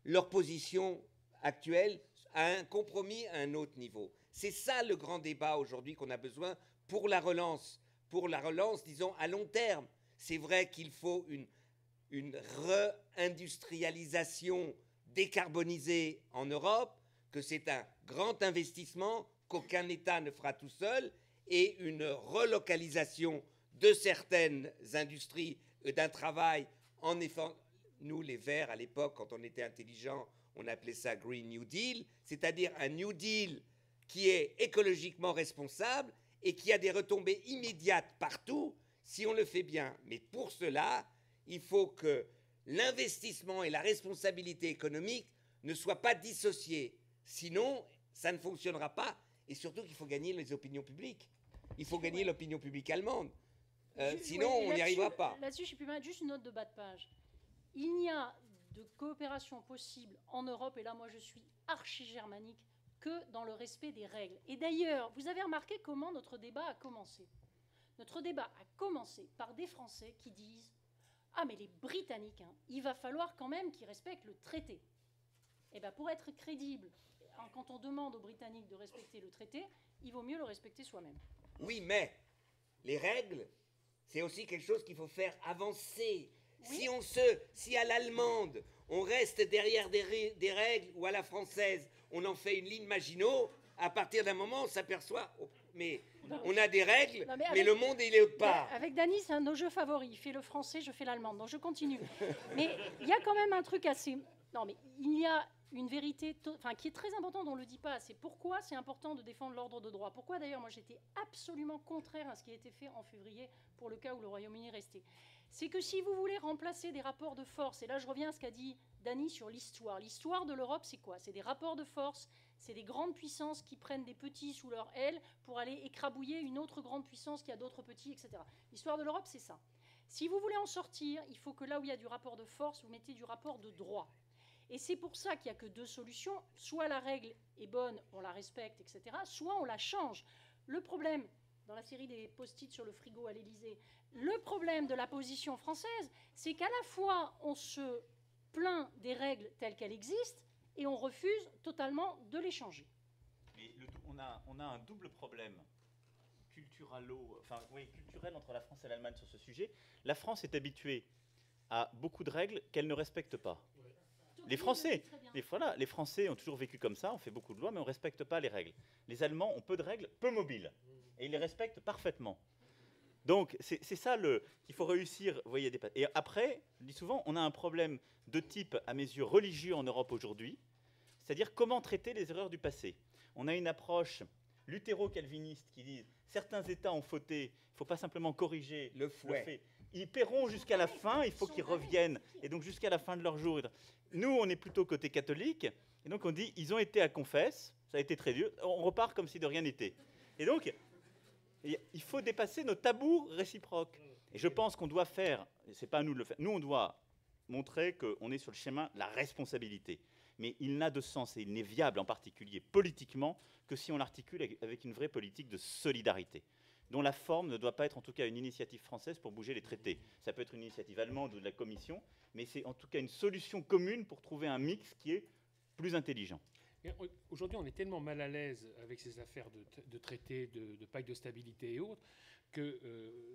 leur position actuelle à un compromis à un autre niveau. C'est ça le grand débat aujourd'hui qu'on a besoin pour la relance. Pour la relance, disons, à long terme. C'est vrai qu'il faut une réindustrialisation décarbonisée en Europe, que c'est un grand investissement qu'aucun État ne fera tout seul, et une relocalisation de certaines industries et d'un travail en effet. Nous, les Verts, à l'époque, quand on était intelligents, on appelait ça Green New Deal, c'est-à-dire un New Deal qui est écologiquement responsable et qui a des retombées immédiates partout si on le fait bien. Mais pour cela, il faut que l'investissement et la responsabilité économique ne soient pas dissociés. Sinon, ça ne fonctionnera pas. Et surtout qu'il faut gagner les opinions publiques. Il faut gagner l'opinion publique allemande. Sinon, on n'y arrivera pas. Là-dessus, je peux mettre juste une note de bas de page. Il n'y a de coopération possible en Europe, et là, moi, je suis archi-germanique, que dans le respect des règles. Et d'ailleurs, vous avez remarqué comment notre débat a commencé. Notre débat a commencé par des Français qui disent « Ah, mais les Britanniques, hein, il va falloir quand même qu'ils respectent le traité. » Eh bien, pour être crédible, quand on demande aux Britanniques de respecter le traité, il vaut mieux le respecter soi-même. Oui, mais les règles, c'est aussi quelque chose qu'il faut faire avancer. Oui. Si à l'allemande, on reste derrière des règles, ou à la française, on en fait une ligne Maginot, à partir d'un moment, on s'aperçoit... Mais on a des règles, mais le monde, il est autre part. Avec Dany, c'est un de nos jeux favoris. Il fait le français, je fais l'allemand. Donc je continue. Mais il y a quand même un truc assez... Non, mais il y a une vérité qui est très importante, on ne le dit pas assez. Pourquoi c'est important de défendre l'ordre de droit? Pourquoi d'ailleurs moi j'étais absolument contraire à ce qui a été fait en février pour le cas où le Royaume-Uni restait? C'est que si vous voulez remplacer des rapports de force, et là je reviens à ce qu'a dit Dany sur l'histoire. L'histoire de l'Europe, c'est quoi? C'est des rapports de force, c'est des grandes puissances qui prennent des petits sous leur aile pour aller écrabouiller une autre grande puissance qui a d'autres petits, etc. L'histoire de l'Europe, c'est ça. Si vous voulez en sortir, il faut que là où il y a du rapport de force, vous mettez du rapport de droit. Et c'est pour ça qu'il n'y a que deux solutions. Soit la règle est bonne, on la respecte, etc. Soit on la change. Le problème, dans la série des post-it sur le frigo à l'Élysée, le problème de la position française, c'est qu'à la fois on se plaint des règles telles qu'elles existent et on refuse totalement de les changer. Mais on a un double problème culturel entre la France et l'Allemagne sur ce sujet. La France est habituée à beaucoup de règles qu'elle ne respecte pas. Les Français ont toujours vécu comme ça, on fait beaucoup de lois, mais on ne respecte pas les règles. Les Allemands ont peu de règles, peu mobiles, et ils les respectent parfaitement. Donc, c'est ça qu'il faut réussir, vous voyez, et après, je dis souvent, on a un problème de type, à mes yeux, religieux en Europe aujourd'hui, c'est-à-dire comment traiter les erreurs du passé. On a une approche luthéro-calviniste qui dit certains États ont fauté, il ne faut pas simplement corriger le fait. Ils paieront jusqu'à la fin, il faut qu'ils reviennent, et donc jusqu'à la fin de leur jour. Nous, on est plutôt côté catholique, et donc on dit ils ont été à confesse, ça a été très dur, on repart comme si de rien n'était. Et donc, il faut dépasser nos tabous réciproques. Et je pense qu'on doit faire, c'est pas à nous de le faire, nous on doit montrer qu'on est sur le chemin de la responsabilité. Mais il n'a de sens et il n'est viable en particulier politiquement que si on l'articule avec une vraie politique de solidarité, dont la forme ne doit pas être en tout cas une initiative française pour bouger les traités. Ça peut être une initiative allemande ou de la Commission, mais c'est en tout cas une solution commune pour trouver un mix qui est plus intelligent. Aujourd'hui, on est tellement mal à l'aise avec ces affaires de traités, de pacte de stabilité et autres, que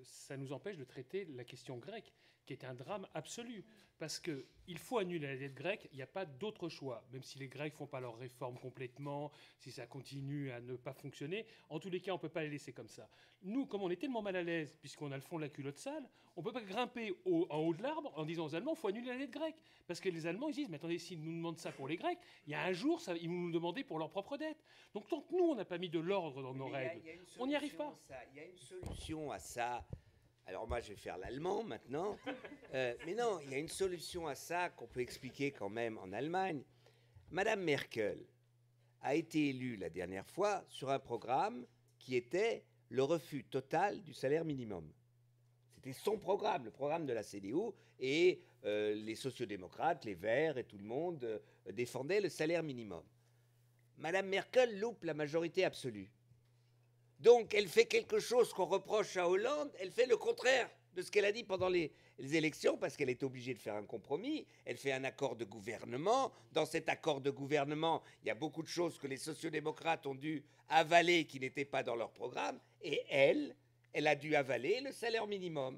ça nous empêche de traiter la question grecque, qui est un drame absolu. Parce qu'il faut annuler la dette grecque, il n'y a pas d'autre choix. Même si les Grecs ne font pas leurs réformes complètement, si ça continue à ne pas fonctionner, en tous les cas, on ne peut pas les laisser comme ça. Nous, comme on est tellement mal à l'aise, puisqu'on a le fond de la culotte sale, on ne peut pas grimper en haut de l'arbre en disant aux Allemands, il faut annuler la dette grecque. Parce que les Allemands, ils disent, mais attendez, s'ils nous demandent ça pour les Grecs, il y a un jour, ils vont nous demander pour leur propre dette. Donc tant que nous, on n'a pas mis de l'ordre dans nos règles, on n'y arrive pas. Il y a une solution à ça. Alors moi, je vais faire l'allemand maintenant. Mais non, il y a une solution à ça qu'on peut expliquer quand même en Allemagne. Madame Merkel a été élue la dernière fois sur un programme qui était le refus total du salaire minimum. C'était son programme, le programme de la CDU, et les sociodémocrates, les Verts et tout le monde défendaient le salaire minimum. Madame Merkel loupe la majorité absolue. Donc, elle fait quelque chose qu'on reproche à Hollande, elle fait le contraire de ce qu'elle a dit pendant les élections, parce qu'elle est obligée de faire un compromis. Elle fait un accord de gouvernement. Dans cet accord de gouvernement, il y a beaucoup de choses que les sociodémocrates ont dû avaler qui n'étaient pas dans leur programme. Et elle a dû avaler le salaire minimum.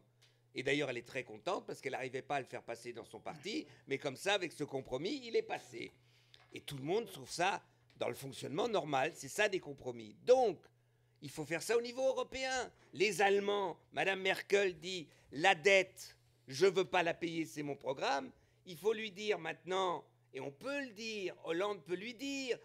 Et d'ailleurs, elle est très contente parce qu'elle n'arrivait pas à le faire passer dans son parti. Mais comme ça, avec ce compromis, il est passé. Et tout le monde trouve ça dans le fonctionnement normal. C'est ça des compromis. Donc, il faut faire ça au niveau européen. Les Allemands, Madame Merkel dit « la dette, je ne veux pas la payer, c'est mon programme ». Il faut lui dire maintenant, et on peut le dire, Hollande peut lui dire,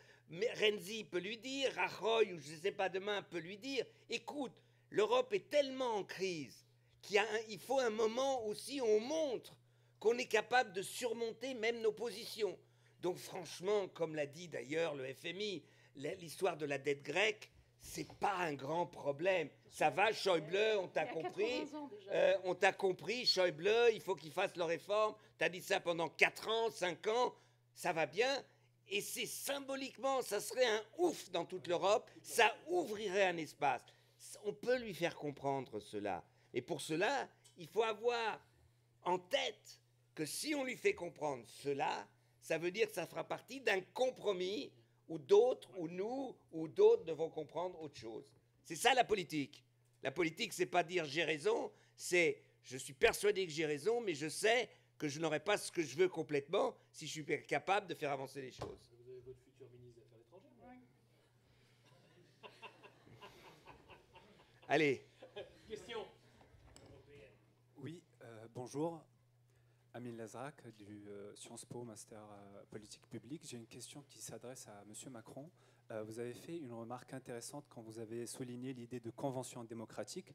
Renzi peut lui dire, Rajoy, ou je ne sais pas demain, peut lui dire « écoute, l'Europe est tellement en crise qu'il faut un moment aussi où on montre qu'on est capable de surmonter même nos positions ». Donc franchement, comme l'a dit d'ailleurs le FMI, l'histoire de la dette grecque, c'est pas un grand problème. Ça va, Schäuble, on t'a compris. On t'a compris, Schäuble, il faut qu'ils fassent leur réforme. T'as dit ça pendant 4 ans, 5 ans. Ça va bien. Et c'est symboliquement, ça serait un ouf dans toute l'Europe. Ça ouvrirait un espace. On peut lui faire comprendre cela. Et pour cela, il faut avoir en tête que si on lui fait comprendre cela, ça veut dire que ça fera partie d'un compromis où d'autres, ou nous, ou d'autres devront comprendre autre chose. C'est ça la politique. La politique, c'est pas dire j'ai raison, c'est je suis persuadé que j'ai raison, mais je sais que je n'aurai pas ce que je veux complètement si je suis capable de faire avancer les choses. Vous avez votre futur ministre des Affaires étrangères. Allez. Question. Oui, bonjour. Amin Lazrak du Sciences Po Master Politique Publique. J'ai une question qui s'adresse à M. Macron. Vous avez fait une remarque intéressante quand vous avez souligné l'idée de convention démocratique,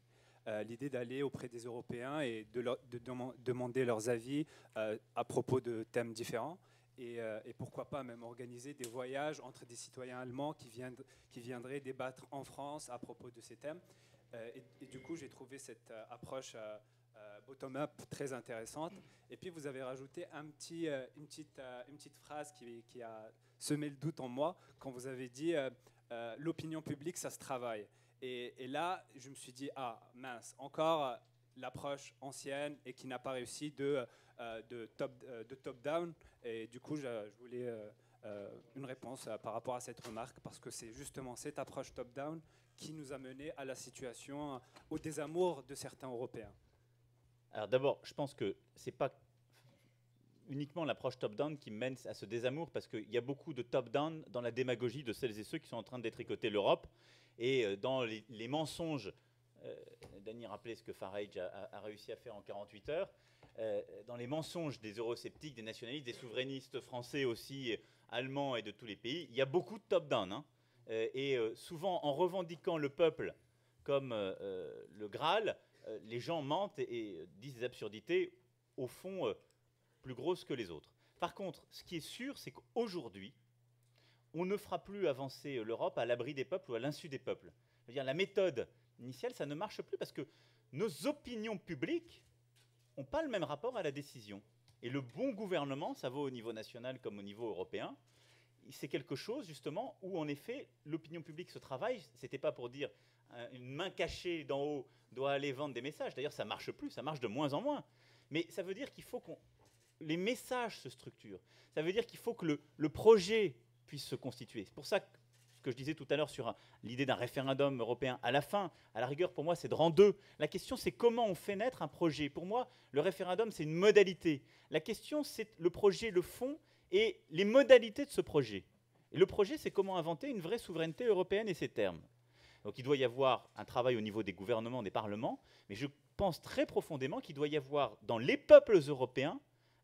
l'idée d'aller auprès des Européens et de demander leurs avis à propos de thèmes différents. Et pourquoi pas même organiser des voyages entre des citoyens allemands qui viendraient débattre en France à propos de ces thèmes. Et du coup, j'ai trouvé cette approche bottom-up très intéressante. Et puis vous avez rajouté une petite phrase qui a semé le doute en moi quand vous avez dit l'opinion publique, ça se travaille. Et là, je me suis dit, ah mince, encore l'approche ancienne et qui n'a pas réussi de top-down. Et du coup, je voulais une réponse par rapport à cette remarque, parce que c'est justement cette approche top-down qui nous a mené à la situation, au désamour de certains Européens. Alors d'abord, je pense que ce n'est pas uniquement l'approche top-down qui mène à ce désamour, parce qu'il y a beaucoup de top-down dans la démagogie de celles et ceux qui sont en train de détricoter l'Europe et dans les mensonges. Dany rappelait ce que Farage a réussi à faire en 48 heures. Dans les mensonges des eurosceptiques, des nationalistes, des souverainistes français aussi, allemands et de tous les pays, il y a beaucoup de top-down. Hein. Et souvent, en revendiquant le peuple comme le Graal, les gens mentent et disent des absurdités, au fond, plus grosses que les autres. Par contre, ce qui est sûr, c'est qu'aujourd'hui, on ne fera plus avancer l'Europe à l'abri des peuples ou à l'insu des peuples. Je veux dire, la méthode initiale, ça ne marche plus parce que nos opinions publiques n'ont pas le même rapport à la décision. Et le bon gouvernement, ça vaut au niveau national comme au niveau européen, c'est quelque chose, justement, où, en effet, l'opinion publique se travaille. Ce n'était pas pour dire une main cachée d'en haut doit aller vendre des messages. D'ailleurs, ça ne marche plus, ça marche de moins en moins. Mais ça veut dire qu'il faut que les messages se structurent. Ça veut dire qu'il faut que le projet puisse se constituer. C'est pour ça que ce que je disais tout à l'heure sur l'idée d'un référendum européen, à la fin, à la rigueur, pour moi, c'est de rang 2. La question, c'est comment on fait naître un projet. Pour moi, le référendum, c'est une modalité. La question, c'est le projet, le fond et les modalités de ce projet. Et le projet, c'est comment inventer une vraie souveraineté européenne et ses termes. Donc il doit y avoir un travail au niveau des gouvernements, des parlements, mais je pense très profondément qu'il doit y avoir dans les peuples européens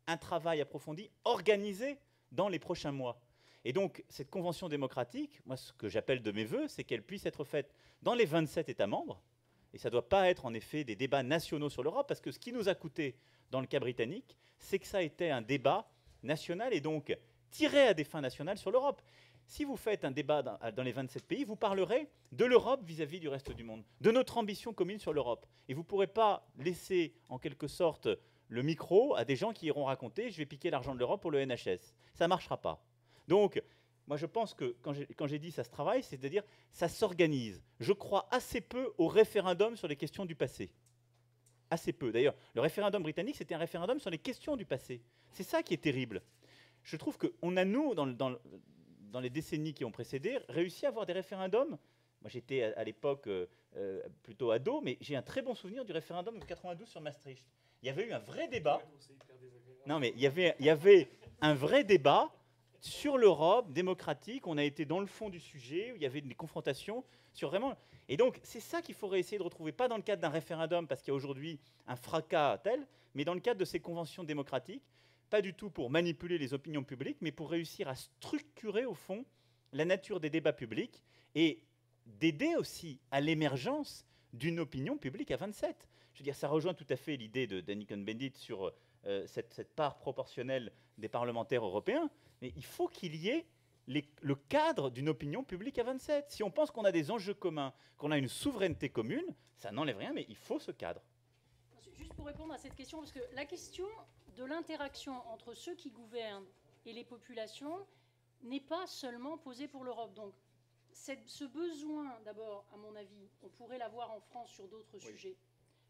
un travail approfondi, organisé dans les prochains mois. Et donc cette convention démocratique, moi ce que j'appelle de mes voeux, c'est qu'elle puisse être faite dans les 27 États membres, et ça ne doit pas être en effet des débats nationaux sur l'Europe, parce que ce qui nous a coûté dans le cas britannique, c'est que ça a été un débat national et donc tiré à des fins nationales sur l'Europe. Si vous faites un débat dans les 27 pays, vous parlerez de l'Europe vis-à-vis du reste du monde, de notre ambition commune sur l'Europe. Et vous ne pourrez pas laisser, en quelque sorte, le micro à des gens qui iront raconter « je vais piquer l'argent de l'Europe pour le NHS ». Ça ne marchera pas. Donc, moi je pense que quand j'ai dit ça se travaille, c'est-à-dire ça s'organise. Je crois assez peu au référendum sur les questions du passé. Assez peu. D'ailleurs, le référendum britannique, c'était un référendum sur les questions du passé. C'est ça qui est terrible. Je trouve qu'on a, nous, dans les décennies qui ont précédé, réussi à avoir des référendums. Moi, j'étais à l'époque plutôt ado, mais j'ai un très bon souvenir du référendum de 92 sur Maastricht. Il y avait eu un vrai débat. Non, mais il y avait un vrai débat sur l'Europe démocratique. On a été dans le fond du sujet, où il y avait des confrontations sur vraiment... Et donc, c'est ça qu'il faudrait essayer de retrouver, pas dans le cadre d'un référendum, parce qu'il y a aujourd'hui un fracas tel, mais dans le cadre de ces conventions démocratiques, pas du tout pour manipuler les opinions publiques, mais pour réussir à structurer, au fond, la nature des débats publics et d'aider aussi à l'émergence d'une opinion publique à 27. Je veux dire, ça rejoint tout à fait l'idée de Danny Cohn-Bendit sur cette part proportionnelle des parlementaires européens, mais il faut qu'il y ait le cadre d'une opinion publique à 27. Si on pense qu'on a des enjeux communs, qu'on a une souveraineté commune, ça n'enlève rien, mais il faut ce cadre. Juste pour répondre à cette question, parce que la question de l'interaction entre ceux qui gouvernent et les populations n'est pas seulement posée pour l'Europe. Donc, ce besoin, d'abord, à mon avis, on pourrait l'avoir en France sur d'autres sujets.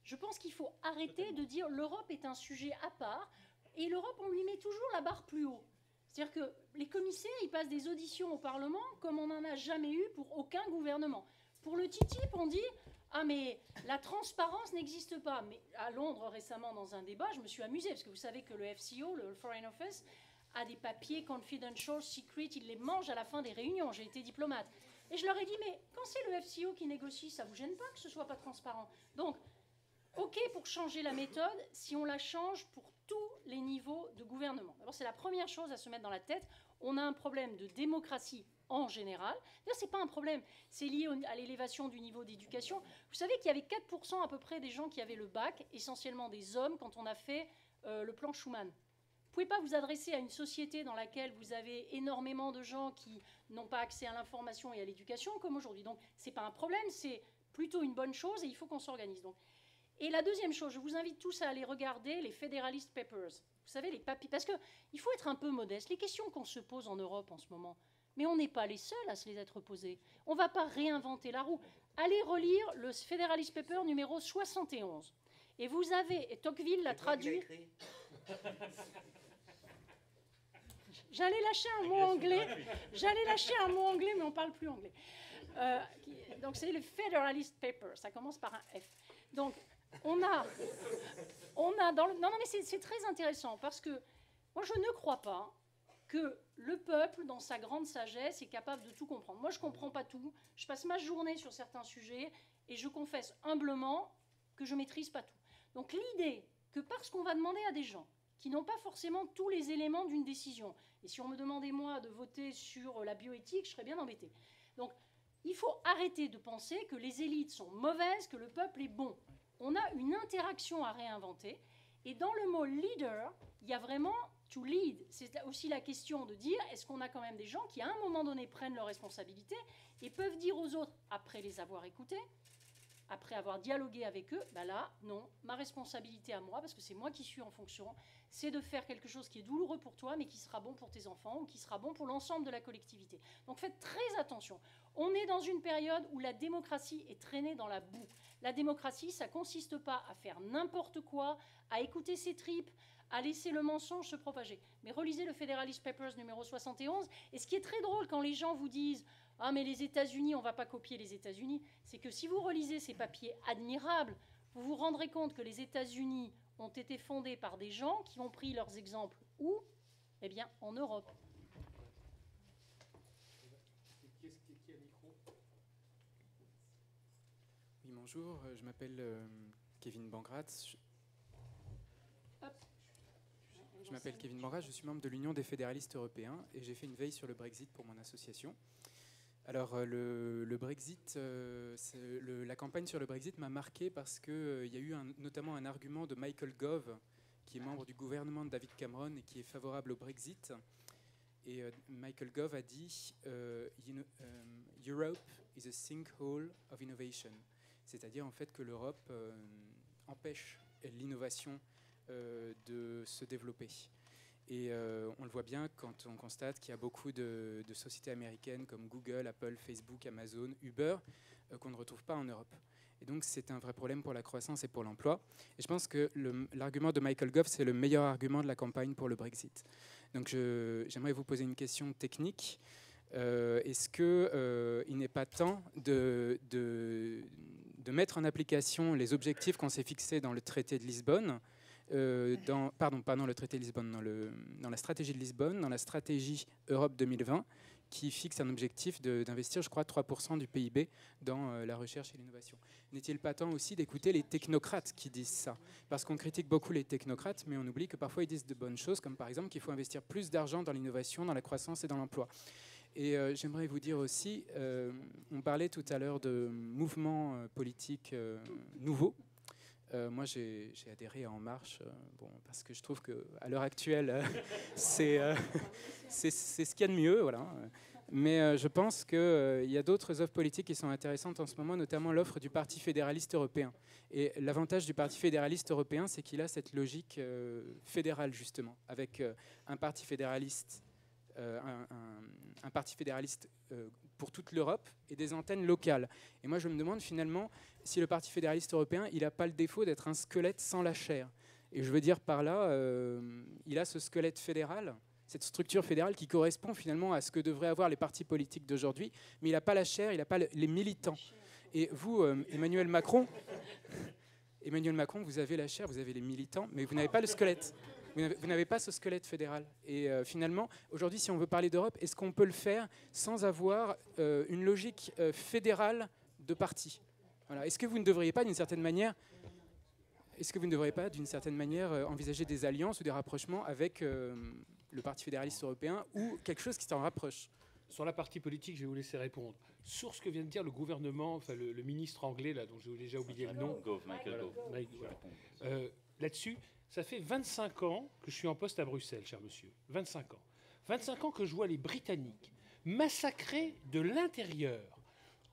Je pense qu'il faut arrêter de dire l'Europe est un sujet à part, et l'Europe, on lui met toujours la barre plus haut. C'est-à-dire que les commissaires, ils passent des auditions au Parlement comme on n'en a jamais eu pour aucun gouvernement. Pour le TTIP, on dit « Ah, mais la transparence n'existe pas ». Mais à Londres, récemment, dans un débat, je me suis amusée, parce que vous savez que le FCO, le Foreign Office, a des papiers confidential, secret, il les mange à la fin des réunions. J'ai été diplomate. Et je leur ai dit « Mais quand c'est le FCO qui négocie, ça ne vous gêne pas que ce ne soit pas transparent ?» Donc, OK pour changer la méthode si on la change pour tous les niveaux de gouvernement. D'abord, c'est la première chose à se mettre dans la tête. On a un problème de démocratie en général. D'ailleurs, ce n'est pas un problème. C'est lié à l'élévation du niveau d'éducation. Vous savez qu'il y avait 4% à peu près des gens qui avaient le bac, essentiellement des hommes, quand on a fait le plan Schuman. Vous ne pouvez pas vous adresser à une société dans laquelle vous avez énormément de gens qui n'ont pas accès à l'information et à l'éducation comme aujourd'hui. Donc, ce n'est pas un problème, c'est plutôt une bonne chose et il faut qu'on s'organise. Donc, et la deuxième chose, je vous invite tous à aller regarder les Federalist Papers. Vous savez, les papiers. Parce qu'il faut être un peu modeste. Les questions qu'on se pose en Europe en ce moment, mais on n'est pas les seuls à se les être posées. On ne va pas réinventer la roue. Allez relire le Federalist Paper numéro 71. Et vous avez, et Tocqueville l'a traduit. J'allais lâcher un mot anglais. Mais on ne parle plus anglais. Donc c'est le Federalist Paper. Ça commence par un F. Donc, on a dans le... Non, mais c'est très intéressant parce que moi, je ne crois pas que le peuple, dans sa grande sagesse, est capable de tout comprendre. Moi, je ne comprends pas tout. Je passe ma journée sur certains sujets et je confesse humblement que je ne maîtrise pas tout. Donc, l'idée que parce qu'on va demander à des gens qui n'ont pas forcément tous les éléments d'une décision, et si on me demandait, moi, de voter sur la bioéthique, je serais bien embêtée. Donc, il faut arrêter de penser que les élites sont mauvaises, que le peuple est bon. On a une interaction à réinventer. Et dans le mot leader, il y a vraiment to lead. C'est aussi la question de dire, est-ce qu'on a quand même des gens qui, à un moment donné, prennent leurs responsabilités et peuvent dire aux autres, après les avoir écoutés, après avoir dialogué avec eux, ben là, non, ma responsabilité à moi, parce que c'est moi qui suis en fonction, c'est de faire quelque chose qui est douloureux pour toi, mais qui sera bon pour tes enfants ou qui sera bon pour l'ensemble de la collectivité. Donc faites très attention. On est dans une période où la démocratie est traînée dans la boue. La démocratie, ça ne consiste pas à faire n'importe quoi, à écouter ses tripes, à laisser le mensonge se propager. Mais relisez le Federalist Papers numéro 71. Et ce qui est très drôle quand les gens vous disent « Ah, mais les États-Unis, on ne va pas copier les États-Unis », c'est que si vous relisez ces papiers admirables, vous vous rendrez compte que les États-Unis ont été fondés par des gens qui ont pris leurs exemples où ? Eh bien, en Europe. Oui, bonjour, je m'appelle Kevin Bangrat. Je m'appelle Kevin Bangrat, je suis membre de l'Union des fédéralistes européens et j'ai fait une veille sur le Brexit pour mon association. Alors le Brexit, la campagne sur le Brexit m'a marqué parce qu'il y a eu notamment un argument de Michael Gove, qui est membre du gouvernement de David Cameron et qui est favorable au Brexit. Et Michael Gove a dit Europe is a sinkhole of innovation. C'est-à-dire en fait que l'Europe empêche l'innovation de se développer. Et on le voit bien quand on constate qu'il y a beaucoup de sociétés américaines comme Google, Apple, Facebook, Amazon, Uber, qu'on ne retrouve pas en Europe. Et donc c'est un vrai problème pour la croissance et pour l'emploi. Et je pense que l'argument de Michael Gove, c'est le meilleur argument de la campagne pour le Brexit. Donc j'aimerais vous poser une question technique. Est-ce qu'il n'est pas temps de mettre en application les objectifs qu'on s'est fixés dans le traité de Lisbonne, pas dans le traité de Lisbonne, dans la stratégie de Lisbonne, dans la stratégie Europe 2020, qui fixe un objectif d'investir, je crois, 3% du PIB dans la recherche et l'innovation. N'est-il pas temps aussi d'écouter les technocrates qui disent ça ? Parce qu'on critique beaucoup les technocrates, mais on oublie que parfois ils disent de bonnes choses, comme par exemple qu'il faut investir plus d'argent dans l'innovation, dans la croissance et dans l'emploi. Et j'aimerais vous dire aussi, on parlait tout à l'heure de mouvements politiques nouveaux. Moi, j'ai adhéré à En Marche, parce que je trouve qu'à l'heure actuelle, c'est ce qu'il y a de mieux. Voilà. Mais je pense qu'il y a d'autres offres politiques qui sont intéressantes en ce moment, notamment l'offre du Parti fédéraliste européen. Et l'avantage du Parti fédéraliste européen, c'est qu'il a cette logique fédérale, justement, avec un parti fédéraliste, un parti fédéraliste pour toute l'Europe et des antennes locales. Et moi, je me demande finalement si le Parti fédéraliste européen, il n'a pas le défaut d'être un squelette sans la chair. Et je veux dire par là, il a ce squelette fédéral, cette structure fédérale qui correspond finalement à ce que devraient avoir les partis politiques d'aujourd'hui, mais il n'a pas la chair, il n'a pas les militants. Et vous, Emmanuel Macron, vous avez la chair, vous avez les militants, mais vous n'avez pas le squelette. Vous n'avez pas ce squelette fédéral. Et finalement, aujourd'hui, si on veut parler d'Europe, est-ce qu'on peut le faire sans avoir une logique fédérale de partis ? Voilà. Est-ce que vous ne devriez pas, d'une certaine manière, envisager des alliances ou des rapprochements avec le Parti fédéraliste européen ou quelque chose qui s'en rapproche ? Sur la partie politique, je vais vous laisser répondre. Sur ce que vient de dire le gouvernement, enfin le ministre anglais, là, dont j'ai déjà oublié le nom. Michael Gove. Là-dessus, ça fait 25 ans que je suis en poste à Bruxelles, cher monsieur. 25 ans. 25 ans que je vois les Britanniques massacrer de l'intérieur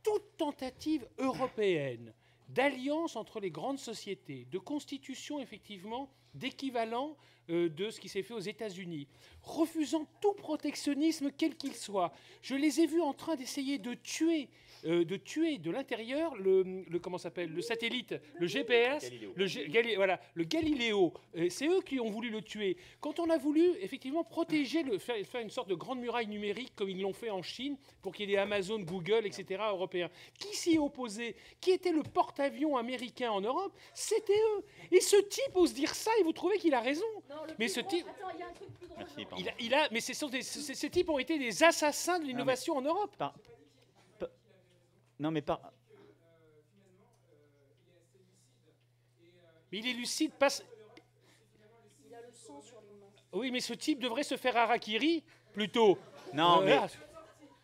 toute tentative européenne d'alliance entre les grandes sociétés, de constitution effectivement d'équivalent de ce qui s'est fait aux États-Unis, refusant tout protectionnisme quel qu'il soit. Je les ai vus en train d'essayer de tuer de l'intérieur le satellite, le GPS, le Galileo. C'est eux qui ont voulu le tuer. Quand on a voulu effectivement protéger, faire une sorte de grande muraille numérique comme ils l'ont fait en Chine pour qu'il y ait des Amazon, Google, etc. européens. Qui s'y est opposé ? Qui était le porte-avions américain en Europe ? C'était eux. Et ce type ose dire ça et vous trouvez qu'il a raison ? Mais ce type, attends, il y a un truc plus drôle. Merci, mais ces types ont été des assassins de l'innovation en Europe. Non, mais pas. Mais il est lucide, passe. Il a le sang sur les mains. Oui, mais ce type devrait se faire harakiri plutôt. Non, mais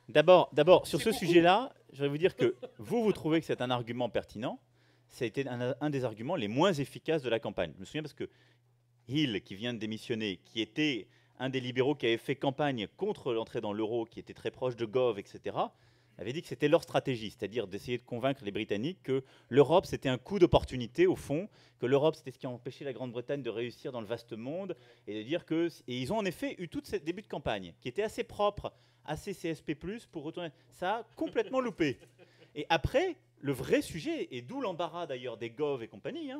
d'abord, sur ce sujet-là, je vais vous dire que vous trouvez que c'est un argument pertinent. Ça a été un des arguments les moins efficaces de la campagne. Je me souviens parce que Hill, qui vient de démissionner, qui était un des libéraux qui avait fait campagne contre l'entrée dans l'euro, qui était très proche de Gove, etc., avait dit que c'était leur stratégie, c'est-à-dire d'essayer de convaincre les Britanniques que l'Europe, c'était un coup d'opportunité, au fond, que l'Europe, c'était ce qui a empêché la Grande-Bretagne de réussir dans le vaste monde, et de dire que... Et ils ont en effet eu tout ce début de campagne, qui était assez propre, assez CSP+, pour retourner... Ça a complètement loupé. Et après, le vrai sujet, et d'où l'embarras d'ailleurs des Gove et compagnie,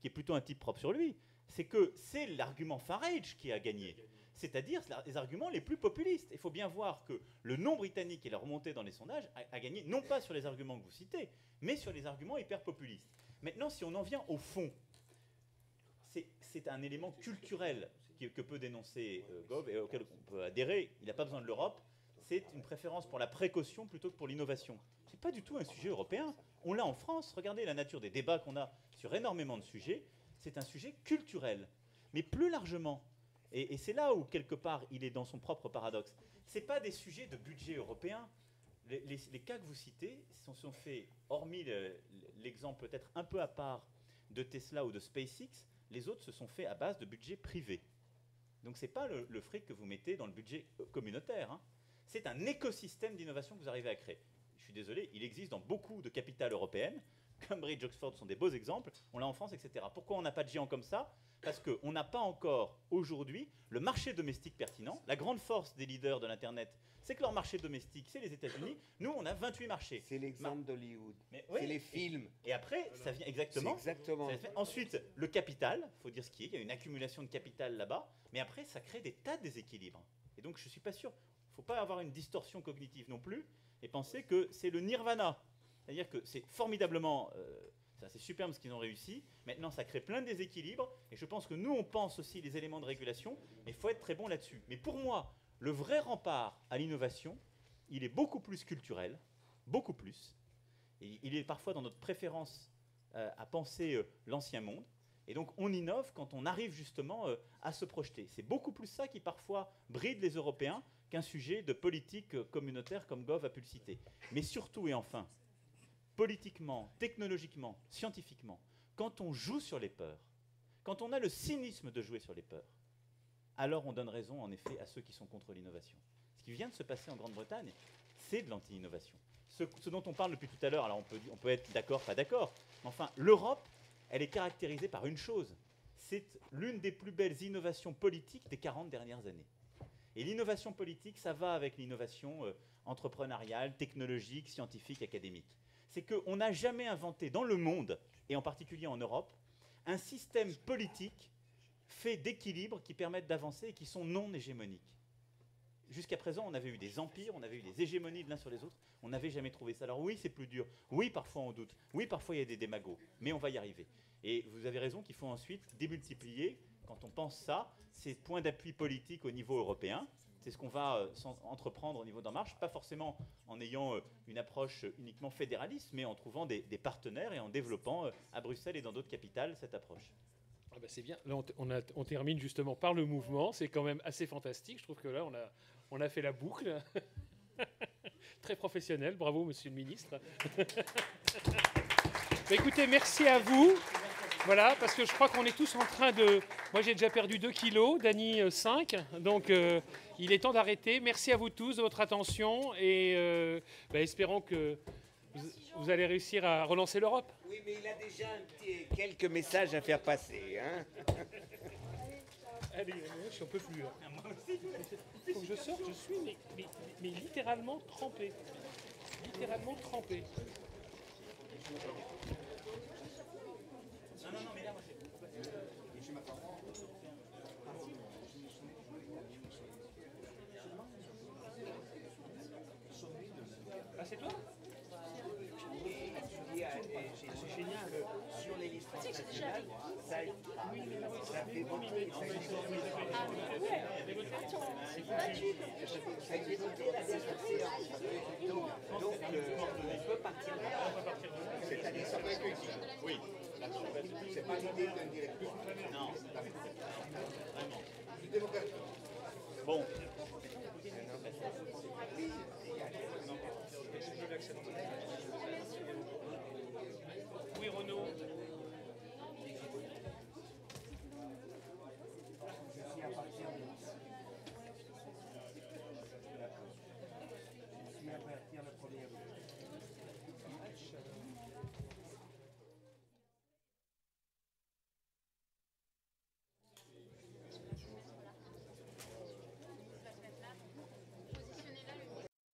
qui est plutôt un type propre sur lui, c'est que c'est l'argument Farage qui a gagné. C'est-à-dire les arguments les plus populistes. Il faut bien voir que le non britannique et la remontée dans les sondages a gagné, non pas sur les arguments que vous citez, mais sur les arguments hyper populistes. Maintenant, si on en vient au fond, c'est un élément culturel que peut dénoncer Gove et auquel on peut adhérer. Il n'a pas besoin de l'Europe. C'est une préférence pour la précaution plutôt que pour l'innovation. Ce n'est pas du tout un sujet européen. On l'a en France. Regardez la nature des débats qu'on a sur énormément de sujets. C'est un sujet culturel. Mais plus largement, et c'est là où, quelque part, il est dans son propre paradoxe, ce n'est pas des sujets de budget européen. Les cas que vous citez sont faits, hormis l'exemple peut-être un peu à part de Tesla ou de SpaceX, les autres se sont faits à base de budget privé. Donc ce n'est pas le fric que vous mettez dans le budget communautaire. Hein. C'est un écosystème d'innovation que vous arrivez à créer. Je suis désolé, il existe dans beaucoup de capitales européennes. Cambridge, Oxford sont des beaux exemples. On l'a en France, etc. Pourquoi on n'a pas de géants comme ça? Parce qu'on n'a pas encore aujourd'hui le marché domestique pertinent. La grande force des leaders de l'Internet, c'est que leur marché domestique, c'est les États-Unis. Nous, on a 28 marchés. C'est l'exemple d'Hollywood. Oui, c'est les films. Et après, ça vient exactement. Exactement. Ensuite, le capital, il faut dire ce qui est. Il y a une accumulation de capital là-bas. Mais après, ça crée des tas de déséquilibres. Et donc, je ne suis pas sûr. Il ne faut pas avoir une distorsion cognitive non plus et penser que c'est le nirvana. C'est-à-dire que c'est formidablement... c'est superbe ce qu'ils ont réussi. Maintenant, ça crée plein de déséquilibres. Et je pense que nous, on pense aussi les éléments de régulation. Mais il faut être très bon là-dessus. Mais pour moi, le vrai rempart à l'innovation, il est beaucoup plus culturel. Beaucoup plus. Et il est parfois dans notre préférence à penser l'ancien monde. Et donc, on innove quand on arrive justement à se projeter. C'est beaucoup plus ça qui, parfois, bride les Européens qu'un sujet de politique communautaire comme Gove a pu le citer. Mais surtout et enfin, politiquement, technologiquement, scientifiquement, quand on joue sur les peurs, quand on a le cynisme de jouer sur les peurs, alors on donne raison, en effet, à ceux qui sont contre l'innovation. Ce qui vient de se passer en Grande-Bretagne, c'est de l'anti-innovation. Ce dont on parle depuis tout à l'heure, alors on peut être d'accord, pas d'accord, mais enfin, l'Europe, elle est caractérisée par une chose. C'est l'une des plus belles innovations politiques des 40 dernières années. Et l'innovation politique, ça va avec l'innovation entrepreneuriale, technologique, scientifique, académique. C'est qu'on n'a jamais inventé dans le monde, et en particulier en Europe, un système politique fait d'équilibres qui permettent d'avancer et qui sont non hégémoniques. Jusqu'à présent, on avait eu des empires, on avait eu des hégémonies de l'un sur les autres, on n'avait jamais trouvé ça. Alors oui, c'est plus dur, oui, parfois on doute, oui, parfois il y a des démagos, mais on va y arriver. Et vous avez raison qu'il faut ensuite démultiplier, quand on pense ça, ces points d'appui politiques au niveau européen. C'est ce qu'on va entreprendre au niveau d'En Marche, pas forcément en ayant une approche uniquement fédéraliste, mais en trouvant des partenaires et en développant à Bruxelles et dans d'autres capitales cette approche. Ah bah c'est bien. Là, on termine justement par le mouvement. C'est quand même assez fantastique. Je trouve que là, on a fait la boucle. Très professionnel. Bravo, monsieur le ministre. Bah, écoutez, merci à vous. Voilà, parce que je crois qu'on est tous en train de... Moi, j'ai déjà perdu 2 kilos, Dany 5. Donc, il est temps d'arrêter. Merci à vous tous de votre attention et espérons que vous allez réussir à relancer l'Europe. Oui, mais il a déjà quelques messages à faire passer. Hein. Allez, je n'en peux plus. Il faut que je sorte, je suis mais littéralement trempé. Littéralement trempé. Non, mais là, moi, Ah, c'est toi? C'est génial. Sur les listes nationales, ça fait beaucoup. Donc, on peut partir de là. C'est-à-dire, ça peut être utile. Oui. C'est pas l'idée d'un directeur. Non. Vraiment. Démocratique. Bon.